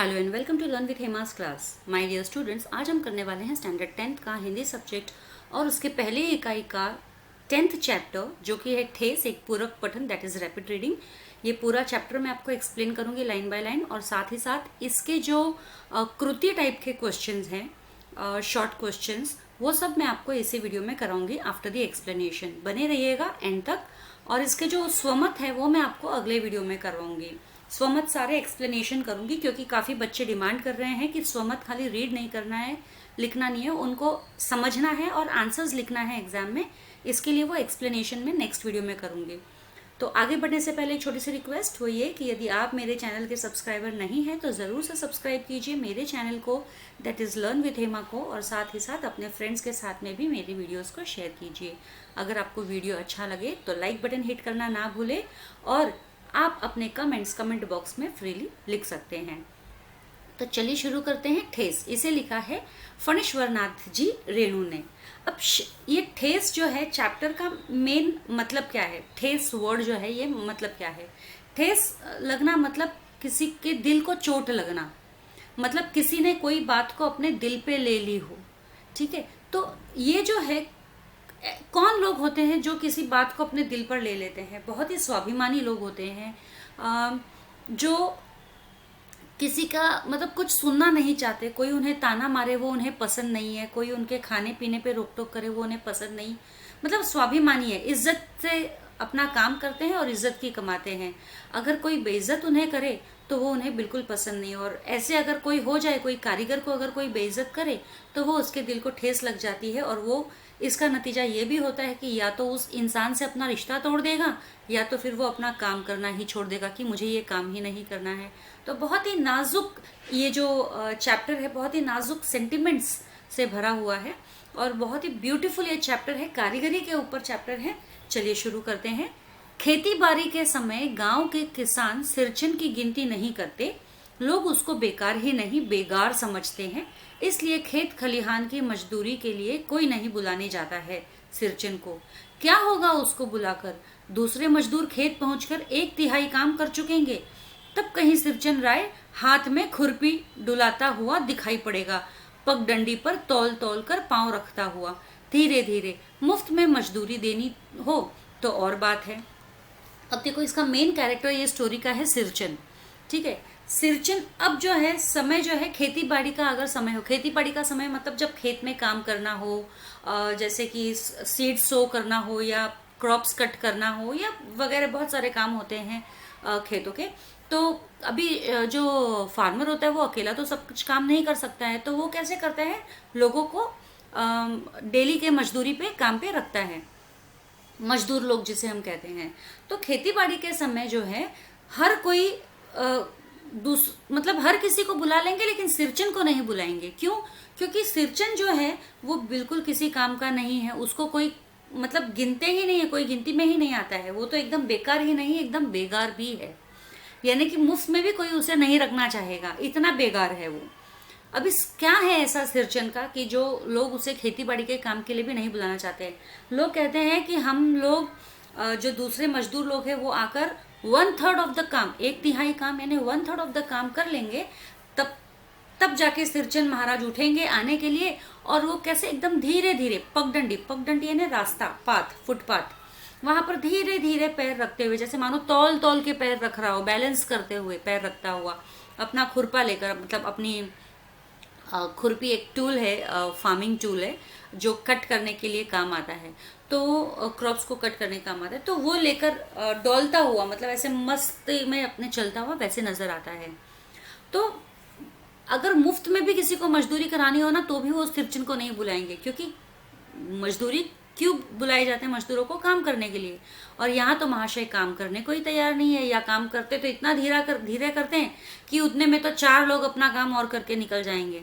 Hello and welcome to learn with Hema's class. My dear students, आज हम करने वाले हैं स्टैंडर्ड 10th का हिंदी सब्जेक्ट और उसके पहले इकाई का 10th चैप्टर जो कि है ठेस एक पूरक पठन, दैट इज रैपिड रीडिंग। ये पूरा चैप्टर मैं आपको एक्सप्लेन करूंगी लाइन बाय लाइन और साथ ही साथ इसके जो कृति टाइप के क्वेश्चंस हैं, शॉर्ट क्वेश्चंस, वो सब मैं आपको इसी वीडियो में कराऊंगी आफ्टर द एक्सप्लेनेशन। बने रहिएगा एंड तक। और इसके जो स्वमत है वो मैं आपको अगले वीडियो में करवाऊंगी। स्वमत सारे एक्सप्लेनेशन करूंगी क्योंकि काफ़ी बच्चे डिमांड कर रहे हैं कि स्वमत खाली रीड नहीं करना है, लिखना नहीं है, उनको समझना है और आंसर्स लिखना है एग्जाम में। इसके लिए वो एक्सप्लेनेशन में नेक्स्ट वीडियो में करूंगी। तो आगे बढ़ने से पहले एक छोटी सी रिक्वेस्ट वो ये कि यदि आप मेरे चैनल के सब्सक्राइबर नहीं हैं तो ज़रूर से सब्सक्राइब कीजिए मेरे चैनल को, that is learn with Hema को, और साथ ही साथ अपने फ्रेंड्स के साथ में भी मेरी वीडियोस को शेयर कीजिए। अगर आपको वीडियो अच्छा लगे तो लाइक बटन हिट करना ना भूलें और आप अपने कमेंट बॉक्स में फ्रीली लिख सकते हैं। तो चलिए शुरू करते हैं। ठेस, इसे लिखा है फणीश्वरनाथ जी रेणु ने। अब ये ठेस जो है चैप्टर का मेन मतलब क्या है, ठेस वर्ड जो है ये मतलब क्या है। ठेस लगना मतलब किसी के दिल को चोट लगना, मतलब किसी ने कोई बात को अपने दिल पे ले ली हो। ठीक है, तो ये जो है कौन लोग होते हैं जो किसी बात को अपने दिल पर ले लेते हैं? बहुत ही स्वाभिमानी लोग होते हैं जो किसी का मतलब कुछ सुनना नहीं चाहते। कोई उन्हें ताना मारे वो उन्हें पसंद नहीं है, कोई उनके खाने पीने पे रोक टोक करे वो उन्हें पसंद नहीं। मतलब स्वाभिमानी है, इज्जत से अपना काम करते हैं और इज्जत की कमाते हैं। अगर कोई बेइज्जत उन्हें करे तो वो उन्हें बिल्कुल पसंद नहीं। और ऐसे अगर कोई हो जाए, कोई कारीगर को अगर कोई बेइज्जत करे तो वो उसके दिल को ठेस लग जाती है और वो इसका नतीजा ये भी होता है कि या तो उस इंसान से अपना रिश्ता तोड़ देगा या तो फिर वो अपना काम करना ही छोड़ देगा कि मुझे ये काम ही नहीं करना है। तो बहुत ही नाजुक ये जो चैप्टर है, बहुत ही नाजुक सेंटिमेंट्स से भरा हुआ है और बहुत ही ब्यूटीफुल ये चैप्टर है, कारीगरी के ऊपर चैप्टर है। चलिए शुरू करते हैं। खेती बाड़ी के समय गांव के किसान सिरचन की गिनती नहीं करते। लोग उसको बेकार ही नहीं बेगार समझते हैं, इसलिए खेत खलिहान की मजदूरी के लिए कोई नहीं बुलाने जाता है सिरचन को। क्या होगा उसको बुलाकर? दूसरे मजदूर खेत पहुंचकर 1/3 काम कर चुकेंगे। तब कहीं सिरचन राय हाथ में खुरपी डुलाता हुआ दिखाई पड़ेगा, पगडंडी पर तौल तौल कर पांव रखता हुआ। धीरे धीरे मुफ्त में मजदूरी देनी हो तो और बात है। अब देखो, इसका मेन कैरेक्टर ये स्टोरी का है सिरचन। ठीक है, सिरचन अब जो है समय जो है खेती बाड़ी का अगर समय हो, खेती बाड़ी का समय मतलब जब खेत में काम करना हो, जैसे कि सीड सो करना हो या क्रॉप्स कट करना हो या वगैरह बहुत सारे काम होते हैं खेतों के। तो अभी जो फार्मर होता है वो अकेला तो सब कुछ काम नहीं कर सकता है, तो वो कैसे करता है, लोगों को डेली के मजदूरी पे काम पे रखता है, मजदूर लोग जिसे हम कहते हैं। तो खेती बाड़ी के समय जो है हर कोई मतलब हर किसी को बुला लेंगे लेकिन सिरचन को नहीं बुलाएंगे। क्यों? क्योंकि सिरचन जो है वो बिल्कुल किसी काम का नहीं है, उसको कोई मतलब गिनते ही नहीं है, कोई गिनती में ही नहीं आता है। वो तो एकदम बेकार ही नहीं, एकदम बेगार भी है, यानी कि मुफ्त में भी कोई उसे नहीं रखना चाहेगा, इतना बेगार है वो। अब इस क्या है ऐसा सिरचन का कि जो लोग उसे खेती बाड़ी के काम के लिए भी नहीं बुलाना चाहते हैं। लोग कहते हैं कि हम लोग जो दूसरे मजदूर लोग हैं वो आकर 1/3 ऑफ द काम, 1/3 काम यानी 1/3 ऑफ द काम कर लेंगे, तब जाके सिरचन महाराज उठेंगे आने के लिए। और वो कैसे एकदम धीरे धीरे पगडंडी यानी रास्ता, पाथ, फुटपाथ, वहां पर धीरे धीरे पैर रखते हुए, जैसे मानो तौल तौल के पैर रख रहा हो, बैलेंस करते हुए पैर रखता हुआ, अपना खुरपा लेकर, मतलब अपनी खुरपी एक टूल है, फार्मिंग टूल है जो कट करने के लिए काम आता है, तो क्रॉप्स को कट करने का काम आता है, तो वो लेकर डोलता हुआ, मतलब ऐसे मस्ती में अपने चलता हुआ वैसे नजर आता है। तो अगर मुफ्त में भी किसी को मजदूरी करानी हो ना तो भी वो सिरचन को नहीं बुलाएंगे, क्योंकि मजदूरी क्यों बुलाए जाते हैं मजदूरों को? काम करने के लिए। और यहाँ तो महाशय काम करने को ही तैयार नहीं है, या काम करते तो इतना धीरे करते हैं कि उतने में तो 4 लोग अपना काम और करके निकल जाएंगे।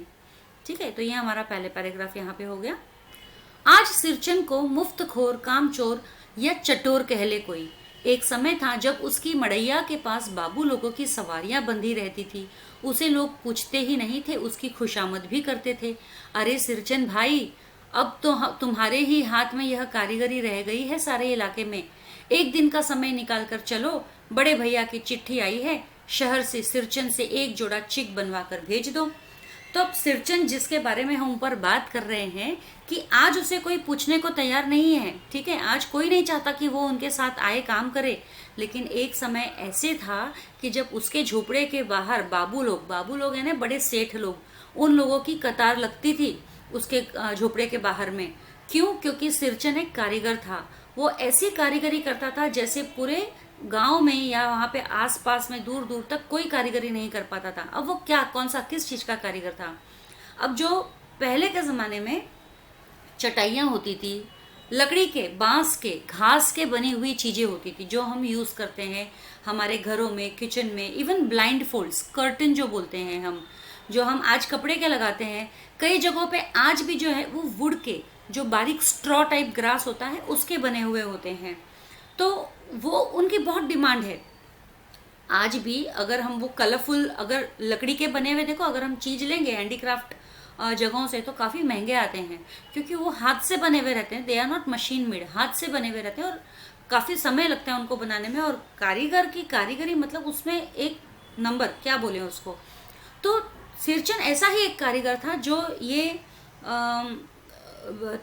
ठीक है, तो ये हमारा पहले पैराग्राफ यहाँ पे हो गया। आज सिरचन को मुफ्तखोर, कामचोर या चटोर कह ले कोई। एक समय था जब उसकी मड़ैया के पास बाबू लोगों की सवारियां बंधी रहती थी। उसे लोग पूछते ही नहीं थे, उसकी खुशामद भी करते थे। अरे सिरचन भाई, अब तो तुम्हारे ही हाथ में यह कारीगरी रह गई है सारे इलाके में। एक दिन का समय निकाल कर चलो, बड़े भैया की चिट्ठी आई है, शहर से सिरचन से एक जोड़ा चिक बनवा कर भेज दो। तो अब सिरचन जिसके बारे में हम ऊपर बात कर रहे हैं कि आज उसे कोई पूछने को तैयार नहीं है, ठीक है, आज कोई नहीं चाहता कि वो उनके साथ आए काम करे। लेकिन एक समय ऐसे था कि जब उसके झोपड़े के बाहर बाबू लोग है ना, बड़े सेठ लोग, उन लोगों की कतार लगती थी उसके झोपड़े के बाहर में। क्यों? क्योंकि सिरचन एक कारीगर था। वो ऐसी कारीगरी करता था जैसे पूरे गांव में या वहां पे आसपास में दूर दूर तक कोई कारीगरी नहीं कर पाता था। अब वो क्या, कौन सा, किस चीज का कारीगर था? अब जो पहले के जमाने में चटाइयाँ होती थी, लकड़ी के, बांस के, घास के बनी हुई चीजें होती थी जो हम यूज करते हैं हमारे घरों में, किचन में। इवन ब्लाइंड फोल्ड्स, कर्टन जो बोलते हैं हम, जो हम आज कपड़े के लगाते हैं, कई जगहों पे आज भी जो है वो वुड के, जो बारीक स्ट्रॉ टाइप ग्रास होता है उसके बने हुए होते हैं। तो वो उनकी बहुत डिमांड है। आज भी अगर हम वो कलरफुल, अगर लकड़ी के बने हुए, देखो अगर हम चीज लेंगे हैंडीक्राफ्ट जगहों से तो काफी महंगे आते हैं, क्योंकि वो हाथ से बने हुए रहते हैं। They are not machine made, हाथ से बने हुए रहते हैं और काफी समय लगता है उनको बनाने में। और कारीगर की कारीगरी मतलब उसमें एक नंबर, क्या बोले उसको। तो सिरचन ऐसा ही एक कारीगर था जो ये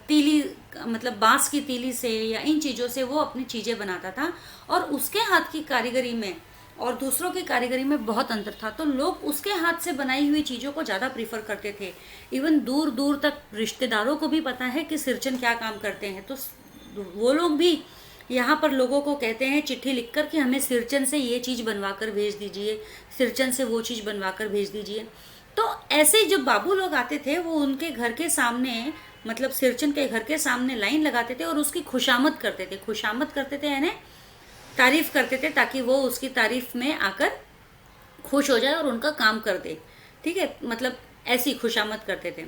तीली, मतलब बांस की तीली से या इन चीजों से वो अपनी चीजें बनाता था। और उसके हाथ की कारीगरी में और दूसरों की कारीगरी में बहुत अंतर था। तो लोग उसके हाथ से बनाई हुई चीजों को ज्यादा प्रीफर करते थे। इवन दूर दूर तक रिश्तेदारों को भी पता है कि सिरचन क्या काम करते हैं। तो वो लोग भी यहाँ पर लोगों को कहते हैं चिट्ठी लिखकर कि हमें सिरचन से ये चीज बनवा कर भेज दीजिए, सिरचन से वो चीज बनवा कर भेज दीजिए। तो ऐसे जो बाबू लोग आते थे वो उनके घर के सामने, मतलब सिरचन के घर के सामने लाइन लगाते थे और उसकी खुशामद करते थे। खुशामद करते थे यानी तारीफ करते थे, ताकि वो उसकी तारीफ में आकर खुश हो जाए और उनका काम कर दे, ठीक है, मतलब ऐसी खुशामद करते थे।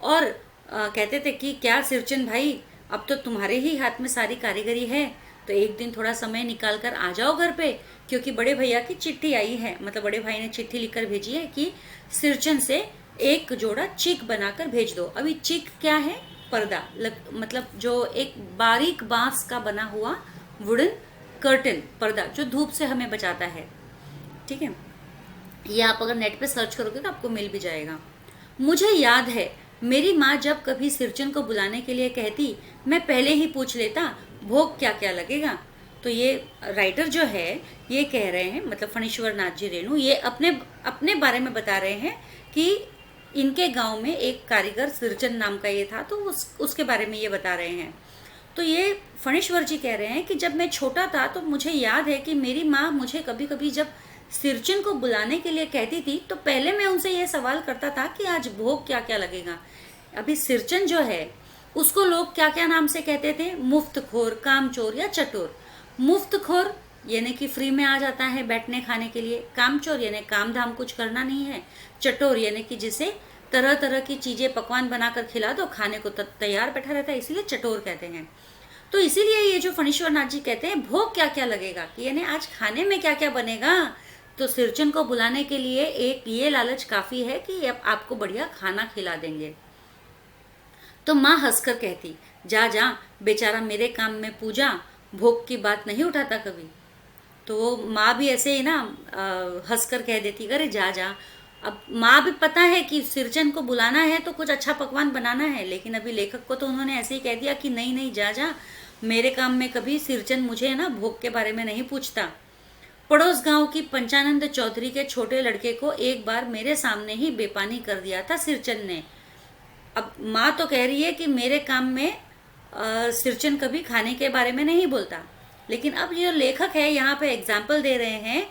और कहते थे कि क्या सिरचन भाई, अब तो तुम्हारे ही हाथ में सारी कारीगरी है, तो एक दिन थोड़ा समय निकाल कर आ जाओ घर पे, क्योंकि बड़े भैया की चिट्ठी आई है। मतलब बड़े भाई ने चिट्ठी लिखकर भेजी है कि सिरचन से एक जोड़ा चिक बनाकर भेज दो। अभी चिक क्या है? पर्दा, मतलब जो एक बारीक बांस का बना हुआ वुडन कर्टन, पर्दा जो धूप से हमें बचाता है, ठीक है। ये आप अगर नेट पे सर्च करोगे तो आपको मिल भी जाएगा। मुझे याद है मेरी माँ जब कभी सिरचन को बुलाने के लिए कहती, मैं पहले ही पूछ लेता भोग क्या क्या लगेगा। तो ये राइटर जो है ये कह रहे हैं, मतलब फणीश्वर नाथ जी रेणु, ये अपने बारे में बता रहे हैं कि इनके गांव में एक कारीगर सिरचन नाम का ये था, तो उसके बारे में ये बता रहे हैं। तो ये फणीश्वर जी कह रहे हैं कि जब मैं छोटा था तो मुझे याद है कि मेरी माँ मुझे कभी कभी जब सिरचन को बुलाने के लिए कहती थी तो पहले मैं उनसे ये सवाल करता था कि आज भोग क्या क्या लगेगा। अभी सिरचन जो है उसको लोग क्या क्या नाम से कहते थे? मुफ्तखोर, कामचोर या चटोर। मुफ्तखोर यानी कि फ्री में आ जाता है बैठने खाने के लिए, कामचोर यानी काम धाम कुछ करना नहीं है, चटोर यानी कि जिसे तरह तरह की चीजें पकवान बनाकर खिला दो, खाने को तैयार बैठा रहता है, इसीलिए चटोर कहते हैं। तो इसीलिए ये जो फणीश्वर नाथ जी कहते हैं भोग क्या क्या लगेगा, कि यानी आज खाने में क्या क्या बनेगा, तो सिरचन को बुलाने के लिए एक ये लालच काफी है कि अब आपको बढ़िया खाना खिला देंगे। तो माँ हंसकर कहती, जा जा बेचारा मेरे काम में पूजा, भोग की बात नहीं उठाता कभी। तो माँ भी ऐसे ही ना हंसकर कह देती, अरे जा जा। अब माँ भी पता है कि सिरचन को बुलाना है तो कुछ अच्छा पकवान बनाना है, लेकिन अभी लेखक को तो उन्होंने ऐसे ही कह दिया कि नहीं नहीं जा जा, मेरे काम में कभी सिरचन मुझे ना भोग के बारे में नहीं पूछता। पड़ोस गांव की पंचानंद चौधरी के छोटे लड़के को एक बार मेरे सामने ही बेपानी कर दिया था सिरचन ने। अब माँ तो कह रही है कि मेरे काम में सिरचन कभी खाने के बारे में नहीं बोलता, लेकिन अब जो लेखक है यहाँ पे एग्जाम्पल दे रहे हैं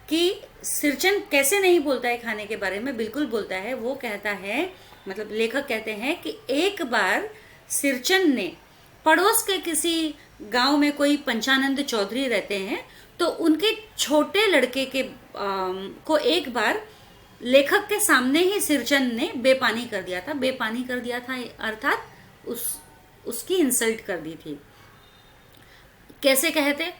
कि सिरचन कैसे नहीं बोलता है खाने के बारे में, बिल्कुल बोलता है। वो कहता है, मतलब लेखक कहते हैं कि एक बार सिरचन ने पड़ोस के किसी गांव में कोई पंचानंद चौधरी रहते हैं, तो उनके छोटे लड़के के को एक बार लेखक के सामने ही सिरचन ने बेपानी कर दिया था। बेपानी कर दिया था अर्थात उसकी इंसल्ट कर दी थी। कैसे कहते,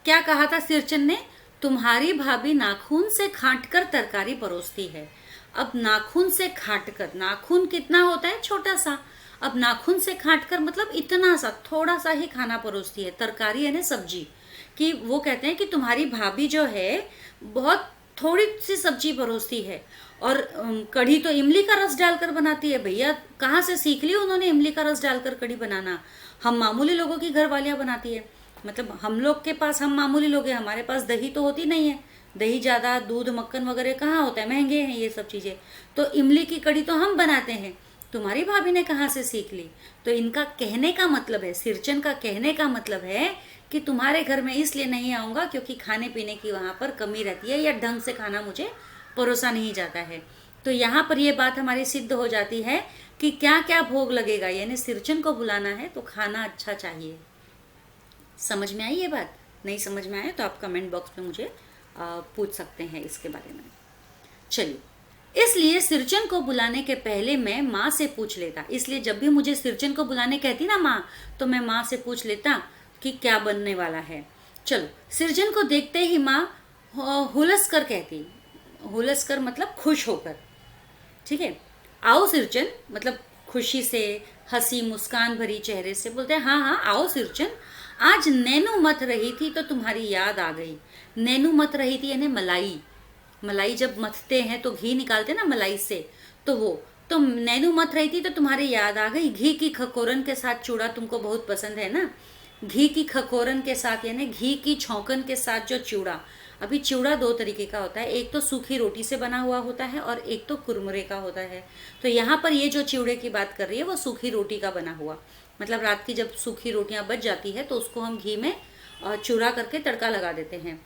क्या कहा था सिरचन ने? तुम्हारी भाभी नाखून से खांटकर तरकारी परोसती है। अब नाखून से खांटकर, नाखून कितना होता है? छोटा सा। अब नाखून से खांटकर मतलब इतना सा, थोड़ा सा ही खाना परोसती है, तरकारी यानी सब्जी। कि वो कहते हैं कि तुम्हारी भाभी जो है बहुत थोड़ी सी सब्जी परोसती है। और कढ़ी तो इमली का रस डालकर बनाती है। भैया कहाँ से सीख ली उन्होंने इमली का रस डालकर कढ़ी बनाना? हम मामूली लोगों की घरवालियां बनाती है। मतलब हम लोग के पास, हम मामूली लोग हैं, हमारे पास दही तो होती नहीं है। दही ज़्यादा, दूध मक्खन वगैरह कहाँ होता है, महंगे हैं ये सब चीज़ें। तो इमली की कढ़ी तो हम बनाते हैं, तुम्हारी भाभी ने कहाँ से सीख ली? तो इनका कहने का मतलब है, सिरचन का कहने का मतलब है कि तुम्हारे घर में इसलिए नहीं आऊँगा क्योंकि खाने पीने की वहाँ पर कमी रहती है या ढंग से खाना मुझे परोसा नहीं जाता है। तो यहाँ पर ये बात हमारी सिद्ध हो जाती है कि क्या क्या भोग लगेगा, यानी सिरचन को बुलाना है तो खाना अच्छा चाहिए। समझ में आई ये बात? नहीं समझ में आए तो आप कमेंट बॉक्स में मुझे पूछ सकते हैं इसके बारे में। चलिए, इसलिए सिरचन को बुलाने के पहले मैं माँ से पूछ लेता। इसलिए जब भी मुझे सिरचन को बुलाने कहती ना माँ, तो मैं माँ से पूछ लेता कि क्या बनने वाला है। चलो, सिरचन को देखते ही माँ हुलस कर कहती, हुलस कर मतलब खुश होकर, ठीक है। आओ सिरचन मतलब खुशी से, हंसी मुस्कान भरी चेहरे से बोलते हैं, हाँ हाँ आओ सिरचन, आज नैनू मथ रही थी तो तुम्हारी याद आ गई। नैनू मथ रही थी यानी मलाई, मलाई जब मथते हैं तो घी निकालते हैं ना मलाई से, तो वो तो नैनू मथ रही थी तो तुम्हारी याद आ गई। घी की खकोरन के साथ चूड़ा तुमको बहुत पसंद है ना। घी की खकोरन के साथ यानी घी की छौंकन के साथ जो चूड़ा, अभी चिवड़ा दो तरीके का होता है, एक तो सूखी रोटी से बना हुआ होता है और एक तो कुरमुरे का होता है। तो यहाँ पर ये जो चिवड़े की बात कर रही है वो सूखी रोटी का बना हुआ, मतलब रात की जब सूखी रोटियां बच जाती है तो उसको हम घी में चूरा करके तड़का लगा देते हैं।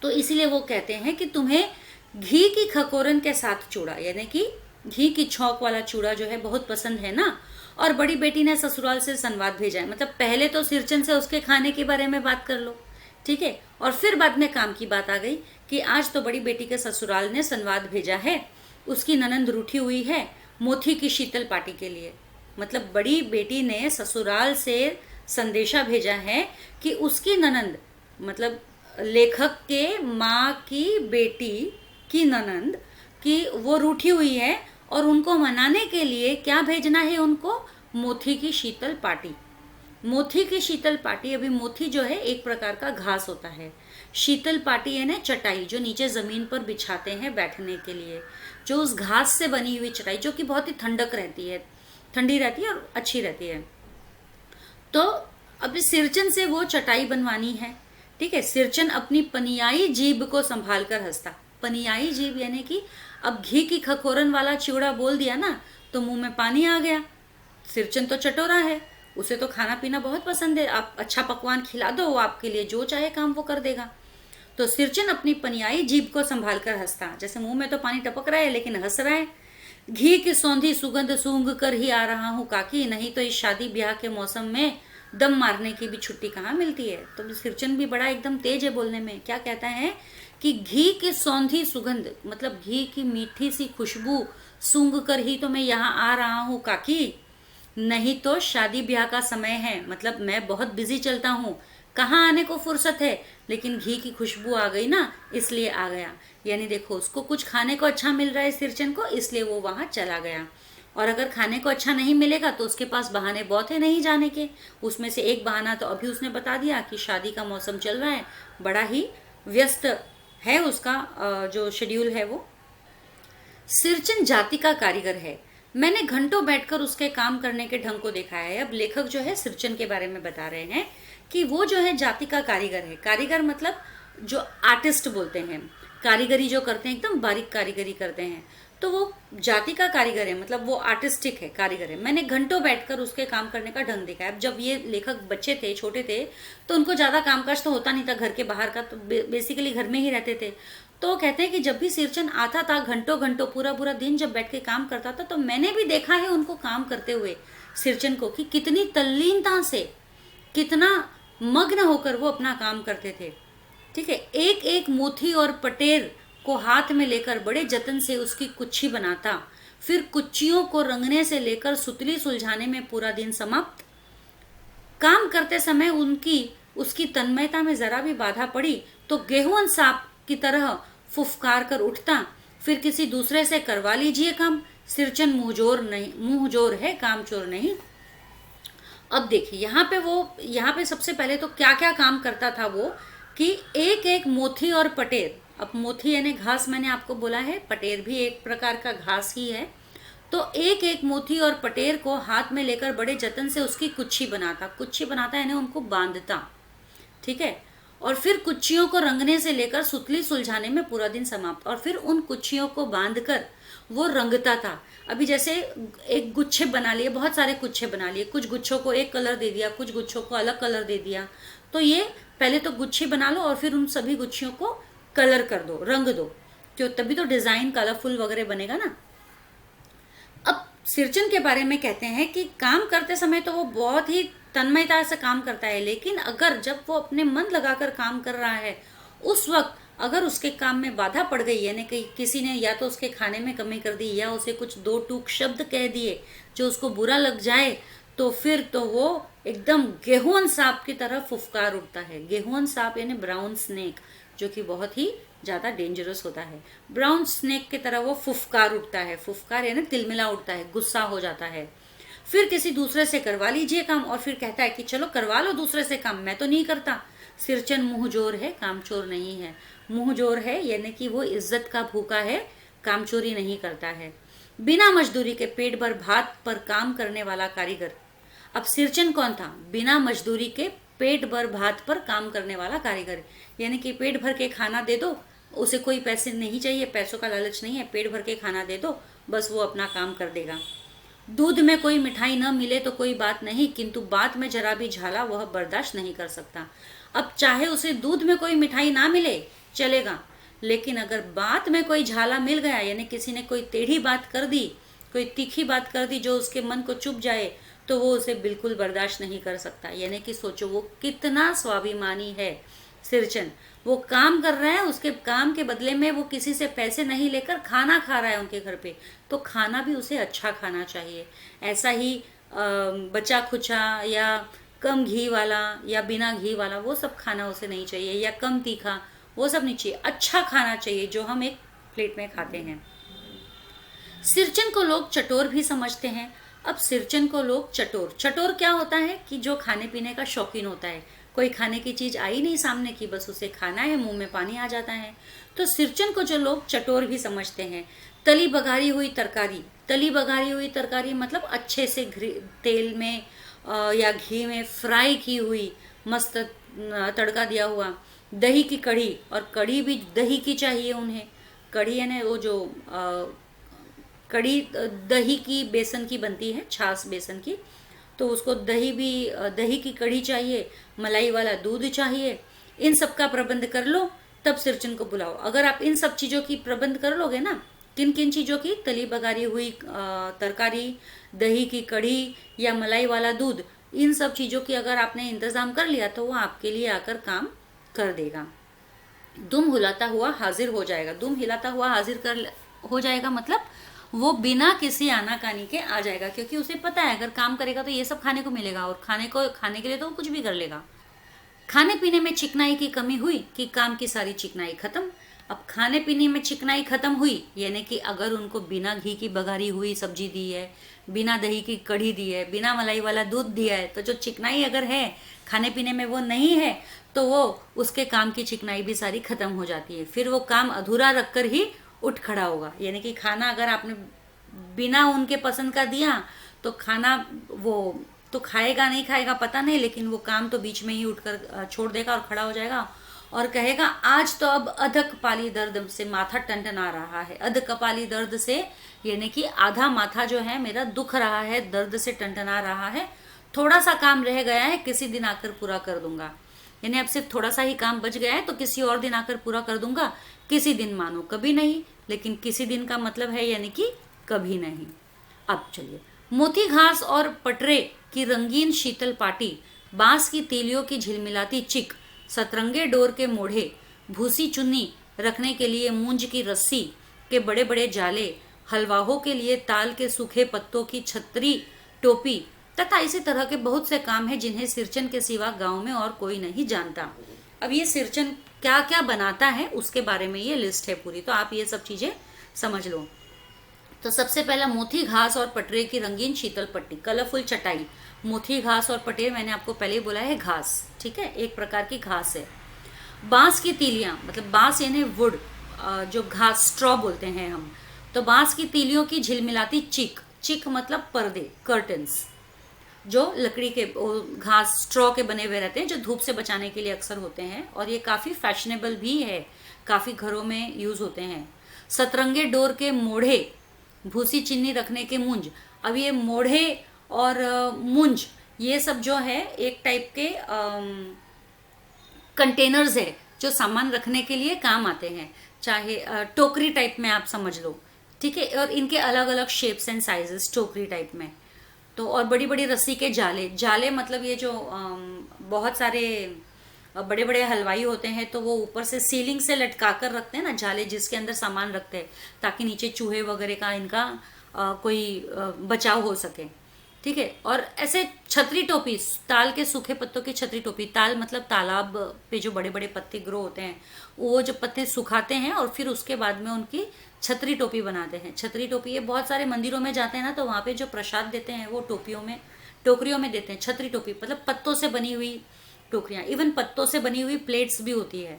तो इसीलिए वो कहते हैं कि तुम्हें घी की खकोरन के साथ चूड़ा, यानी कि घी की छौंक वाला चूड़ा जो है बहुत पसंद है ना। और बड़ी बेटी ने ससुराल से संवाद भेजा है, मतलब पहले तो सिरचन से उसके खाने के बारे में बात कर लो, ठीक है, और फिर बाद में काम की बात आ गई कि आज तो बड़ी बेटी के ससुराल ने संवाद भेजा है, उसकी ननंद रूठी हुई है मोती की शीतल पार्टी के लिए। मतलब बड़ी बेटी ने ससुराल से संदेशा भेजा है कि उसकी ननंद, मतलब लेखक के माँ की बेटी की ननंद की वो रूठी हुई है और उनको मनाने के लिए क्या भेजना है उनको? मोती की शीतल पार्टी। मोती की शीतल पार्टी, अभी मोती जो है एक प्रकार का घास होता है, शीतल पार्टी है ना चटाई जो नीचे जमीन पर बिछाते हैं बैठने के लिए, जो उस घास से बनी हुई चटाई जो कि बहुत ही ठंडक रहती है, ठंडी रहती है और अच्छी रहती है। तो अभी सिरचन से वो चटाई बनवानी है, ठीक है। सिरचन अपनी पनियाई जीभ को संभाल कर हंसता। पनियाई जीभ यानी कि अब घी की खकोरन वाला चिवड़ा बोल दिया ना तो मुंह में पानी आ गया। सिरचन तो चटोरा है, उसे तो खाना पीना बहुत पसंद है, आप अच्छा पकवान खिला दो वो आपके लिए जो चाहे काम वो कर देगा। तो सिरचन अपनी पनियाई जीभ को संभाल कर हंसता, जैसे मुंह में तो पानी टपक रहा है लेकिन हंस रहा है। घी की सौंधी सुगंध सूंघ कर ही आ रहा हूँ काकी, नहीं तो इस शादी ब्याह के मौसम में दम मारने की भी छुट्टी कहाँ मिलती है। तो सिरचन भी बड़ा एकदम तेज है बोलने में। क्या कहता है कि घी की सौंधी सुगंध मतलब घी की मीठी सी खुशबू सूंघ कर ही तो मैं यहाँ आ रहा हूँ काकी, नहीं तो शादी ब्याह का समय है, मतलब मैं बहुत बिजी चलता हूँ, कहाँ आने को फुर्सत है, लेकिन घी की खुशबू आ गई ना इसलिए आ गया। यानी देखो उसको कुछ खाने को अच्छा मिल रहा है सिरचन को, इसलिए वो वहां चला गया। और अगर खाने को अच्छा नहीं मिलेगा तो उसके पास बहाने बहुत है नहीं जाने के। उसमें से एक बहाना तो अभी उसने बता दिया कि शादी का मौसम चल रहा है, बड़ा ही व्यस्त है उसका जो शेड्यूल है वो। सिरचन जाति का कारीगर है, मैंने घंटों बैठकर उसके काम करने के ढंग को देखा है। अब लेखक जो है सिरचन के बारे में बता रहे हैं कि वो जो है जाति का कारीगर है। कारीगर मतलब जो आर्टिस्ट बोलते हैं, कारीगरी जो करते हैं एकदम बारीक कारीगरी करते हैं, तो वो जाति का कारीगर है, मतलब वो आर्टिस्टिक है, कारीगर है। मैंने घंटों बैठकर उसके काम करने का ढंग देखा है। अब जब ये लेखक बच्चे थे, छोटे थे, तो उनको ज्यादा कामकाज तो होता नहीं था घर के बाहर का, तो बेसिकली घर में ही रहते थे। तो कहते हैं कि जब भी सिरचन आता था घंटों घंटों पूरा पूरा दिन जब बैठ के काम करता था, तो मैंने भी देखा है उनको काम करते हुए सिरचन को, कि कितनी तल्लीनता से, कितना मग्न होकर वो अपना काम करते थे, ठीक है। एक एक मोती और पटेर को हाथ में लेकर बड़े जतन से उसकी कुच्ची बनाता, फिर कुच्चियों को रंगने से लेकर सुतली सुलझाने में पूरा दिन समाप्त। काम करते समय उसकी तन्मयता में जरा भी बाधा पड़ी तो गेहूं सांप की तरह फुफकार कर उठता, फिर किसी दूसरे से करवा लीजिए काम। सिरचन मुंहजोर है, कामचोर नहीं। अब देखिए यहाँ पे सबसे पहले तो क्या क्या काम करता था वो, कि एक एक मोती और पटेर, अब मोथी यानी घास मैंने आपको बोला है, पटेर भी एक प्रकार का घास ही है। तो एक एक मोथी और पटेर को हाथ में लेकर बड़े जतन से उसकी कुच्छी बनाता। कुच्छी बनाता यानी उनको बांधता, ठीक है। और फिर कुच्चियों को रंगने से लेकर सुतली सुलझाने में पूरा दिन समाप्त। और फिर उन कुच्चियों को बांधकर वो रंगता था। अभी जैसे एक गुच्छे बना लिए, बहुत सारे गुच्छे बना लिए, कुछ गुच्छों को एक कलर दे दिया, कुछ गुच्छों को अलग कलर दे दिया। तो ये पहले तो गुच्छे बना लो और फिर उन सभी गुच्छियों को कलर कर दो, रंग दो, तो तभी तो डिजाइन कलरफुल वगैरह बनेगा ना। अब सिरचन के बारे में कहते हैं कि काम करते समय तो वो बहुत ही तन्मयता से काम करता है, लेकिन अगर जब वो अपने मन लगाकर काम कर रहा है उस वक्त अगर उसके काम में बाधा पड़ गई, यानी कि किसी ने या तो उसके खाने में कमी कर दी या उसे कुछ दो टूक शब्द कह दिए जो उसको बुरा लग जाए, तो फिर तो वो एकदम गेहून सांप की तरह फुफकार उठता है। गेहून सांप यानी ब्राउन स्नेक, जो कि बहुत ही ज्यादा डेंजरस होता है। ब्राउन स्नेक की तरह वो फुफकार उठता है। फुफकार यानी तिलमिला उठता है, गुस्सा हो जाता है। फिर किसी दूसरे से करवा लीजिए काम और फिर कहता है कि चलो करवा लो दूसरे से काम, मैं तो नहीं करता। सिरचन मुंहजोर है, कामचोर नहीं है। मुंहजोर है यानी कि वो इज्जत का भूखा है, कामचोरी नहीं करता है। बिना मजदूरी के पेट भर भात पर काम करने वाला कारीगर। अब सिरचन कौन था? बिना मजदूरी के पेट भर भात पर काम करने वाला कारीगर, यानी कि पेट भर के खाना दे दो, उसे कोई पैसे नहीं चाहिए, पैसों का लालच नहीं है, पेट भर के खाना दे दो, बस वो अपना काम कर देगा। दूध में कोई मिठाई न मिले तो कोई बात नहीं, किंतु बात में जरा भी झाला वह बर्दाश्त नहीं कर सकता। अब चाहे उसे दूध में कोई मिठाई ना मिले चलेगा, लेकिन अगर बात में कोई झाला मिल गया, यानी किसी ने कोई टेढ़ी बात कर दी, कोई तीखी बात कर दी जो उसके मन को चुभ जाए, तो वो उसे बिल्कुल बर्दाश्त नहीं कर सकता। यानी कि सोचो वो कितना स्वाभिमानी है सिरचन। वो काम कर रहा है, उसके काम के बदले में वो किसी से पैसे नहीं लेकर खाना खा रहा है उनके घर पे, तो खाना भी उसे अच्छा खाना चाहिए। ऐसा ही बचा खुचा या कम घी वाला या बिना घी वाला वो सब खाना उसे नहीं चाहिए, या कम तीखा, वो सब नहीं चाहिए। अच्छा खाना चाहिए जो हम एक प्लेट में खाते हैं। सिरचन को लोग चटोर भी समझते हैं। अब सिरचन को लोग चटोर क्या होता है कि जो खाने पीने का शौकीन होता है। कोई खाने की चीज आई नहीं सामने की, बस उसे खाना है, मुंह में पानी आ जाता है। तो सिरचन को जो लोग चटोर भी समझते हैं। तली बघारी हुई तरकारी, तली बघारी हुई तरकारी मतलब अच्छे से तेल में या घी में फ्राई की हुई, मस्त तड़का दिया हुआ। दही की कढ़ी, और कढ़ी भी दही की चाहिए उन्हें। कढ़ी यानी वो जो कढ़ी दही की, बेसन की बनती है, छाछ बेसन की, तो उसको दही की कढ़ी चाहिए, मलाई वाला दूध चाहिए। इन सब का प्रबंध कर लो, तब सिरचन को बुलाओ। अगर आप इन सब चीजों की प्रबंध कर लोगे ना, किन किन चीजों की? तली बघारी हुई तरकारी, दही की कढ़ी या मलाई वाला दूध, इन सब चीजों की अगर आपने इंतजाम कर लिया तो वो आपके लिए आकर काम कर देगा। दुम हिलाता हुआ हाजिर हो जाएगा। दुम हिलाता हुआ हाजिर कर हो जाएगा मतलब वो बिना किसी आनाकानी के आ जाएगा, क्योंकि उसे पता है अगर काम करेगा तो ये सब खाने को मिलेगा, और खाने के लिए तो वो कुछ भी कर लेगा। खाने पीने में चिकनाई की कमी हुई कि काम की सारी चिकनाई खत्म। अब खाने पीने में चिकनाई खत्म हुई यानी कि अगर उनको बिना घी की बघारी हुई सब्जी दी है, बिना दही की कढ़ी दी है, बिना मलाई वाला दूध दिया है, तो जो चिकनाई अगर है खाने पीने में वो नहीं है, तो वो उसके काम की चिकनाई भी सारी खत्म हो जाती है। फिर वो काम अधूरा रखकर ही उठ खड़ा होगा। यानी कि खाना अगर आपने बिना उनके पसंद का दिया तो खाना वो तो खाएगा नहीं खाएगा पता नहीं, लेकिन वो काम तो बीच में ही उठकर छोड़ देगा और खड़ा हो जाएगा और कहेगा आज तो अब अध कपाली दर्द से माथा टनटना रहा है। अध कपाली दर्द से यानी कि आधा माथा जो है मेरा दुख रहा है, दर्द से टनटना रहा है, थोड़ा सा काम रह गया है, किसी दिन आकर पूरा कर दूंगा। यानी अब सिर्फ थोड़ा सा ही काम बच गया है तो किसी और दिन आकर पूरा कर दूंगा। किसी दिन मानो कभी नहीं, लेकिन किसी दिन का मतलब है यानी कि कभी नहीं। अब चलिए, मोती घास और पटरे की रंगीन शीतल पाटी, बांस की तीलियों की झिलमिलाती चिक, सतरंगे डोर के मोढ़े, भूसी चुन्नी रखने के लिए मूंज की रस्सी के बड़े बड़े जाले, हलवाहों के लिए ताल के सूखे पत्तों की छतरी टोपी तथा इसी तरह के बहुत से काम हैं जिन्हें सिरचन के सिवा गांव में और कोई नहीं जानता। अब ये सिरचन क्या क्या बनाता है उसके बारे में ये लिस्ट है पूरी, तो आप ये सब चीजें समझ लो। तो सबसे पहला मोती घास और पटरे की रंगीन शीतल पट्टी, कलरफुल चटाई। मोती घास और पटेर मैंने आपको पहले ही बोला है घास, ठीक है, एक प्रकार की घास है। बांस की तीलियां मतलब बांस यानी वुड, जो घास स्ट्रॉ बोलते हैं हम, तो बांस की तीलियों की झिलमिलाती चिक, चिक मतलब पर्दे, कर्टन्स, जो लकड़ी के घास स्ट्रॉ के बने हुए रहते हैं, जो धूप से बचाने के लिए अक्सर होते हैं, और ये काफ़ी फैशनेबल भी है, काफ़ी घरों में यूज़ होते हैं। सतरंगे डोर के मोढ़े, भूसी चीनी रखने के मूंज। अब ये मोढ़े और मूंज, ये सब जो है एक टाइप के कंटेनर्स है जो सामान रखने के लिए काम आते हैं, चाहे टोकरी टाइप में आप समझ लो, ठीक है। और इनके अलग अलग शेप्स एंड साइजेस टोकरी टाइप में। तो और बड़ी बड़ी रस्सी के जाले, जाले मतलब ये जो बहुत सारे बड़े बड़े हलवाई होते हैं तो वो ऊपर से सीलिंग से लटका कर रखते हैं ना जाले, जिसके अंदर सामान रखते हैं ताकि नीचे चूहे वगैरह का इनका कोई बचाव हो सके, ठीक है। और ऐसे छतरी टोपी, ताल के सूखे पत्तों की छतरी टोपी, ताल मतलब तालाब पे जो बड़े बड़े पत्ते ग्रो होते हैं, वो जो पत्ते सुखाते हैं और फिर उसके बाद में उनकी छतरी टोपी बनाते हैं। छतरी टोपी, ये बहुत सारे मंदिरों में जाते हैं ना, तो वहाँ पे जो प्रसाद देते हैं वो टोपियों में, टोकरियों में देते हैं। छतरी टोपी मतलब पत्तों से बनी हुई टोकरियाँ, इवन पत्तों से बनी हुई प्लेट्स भी होती है।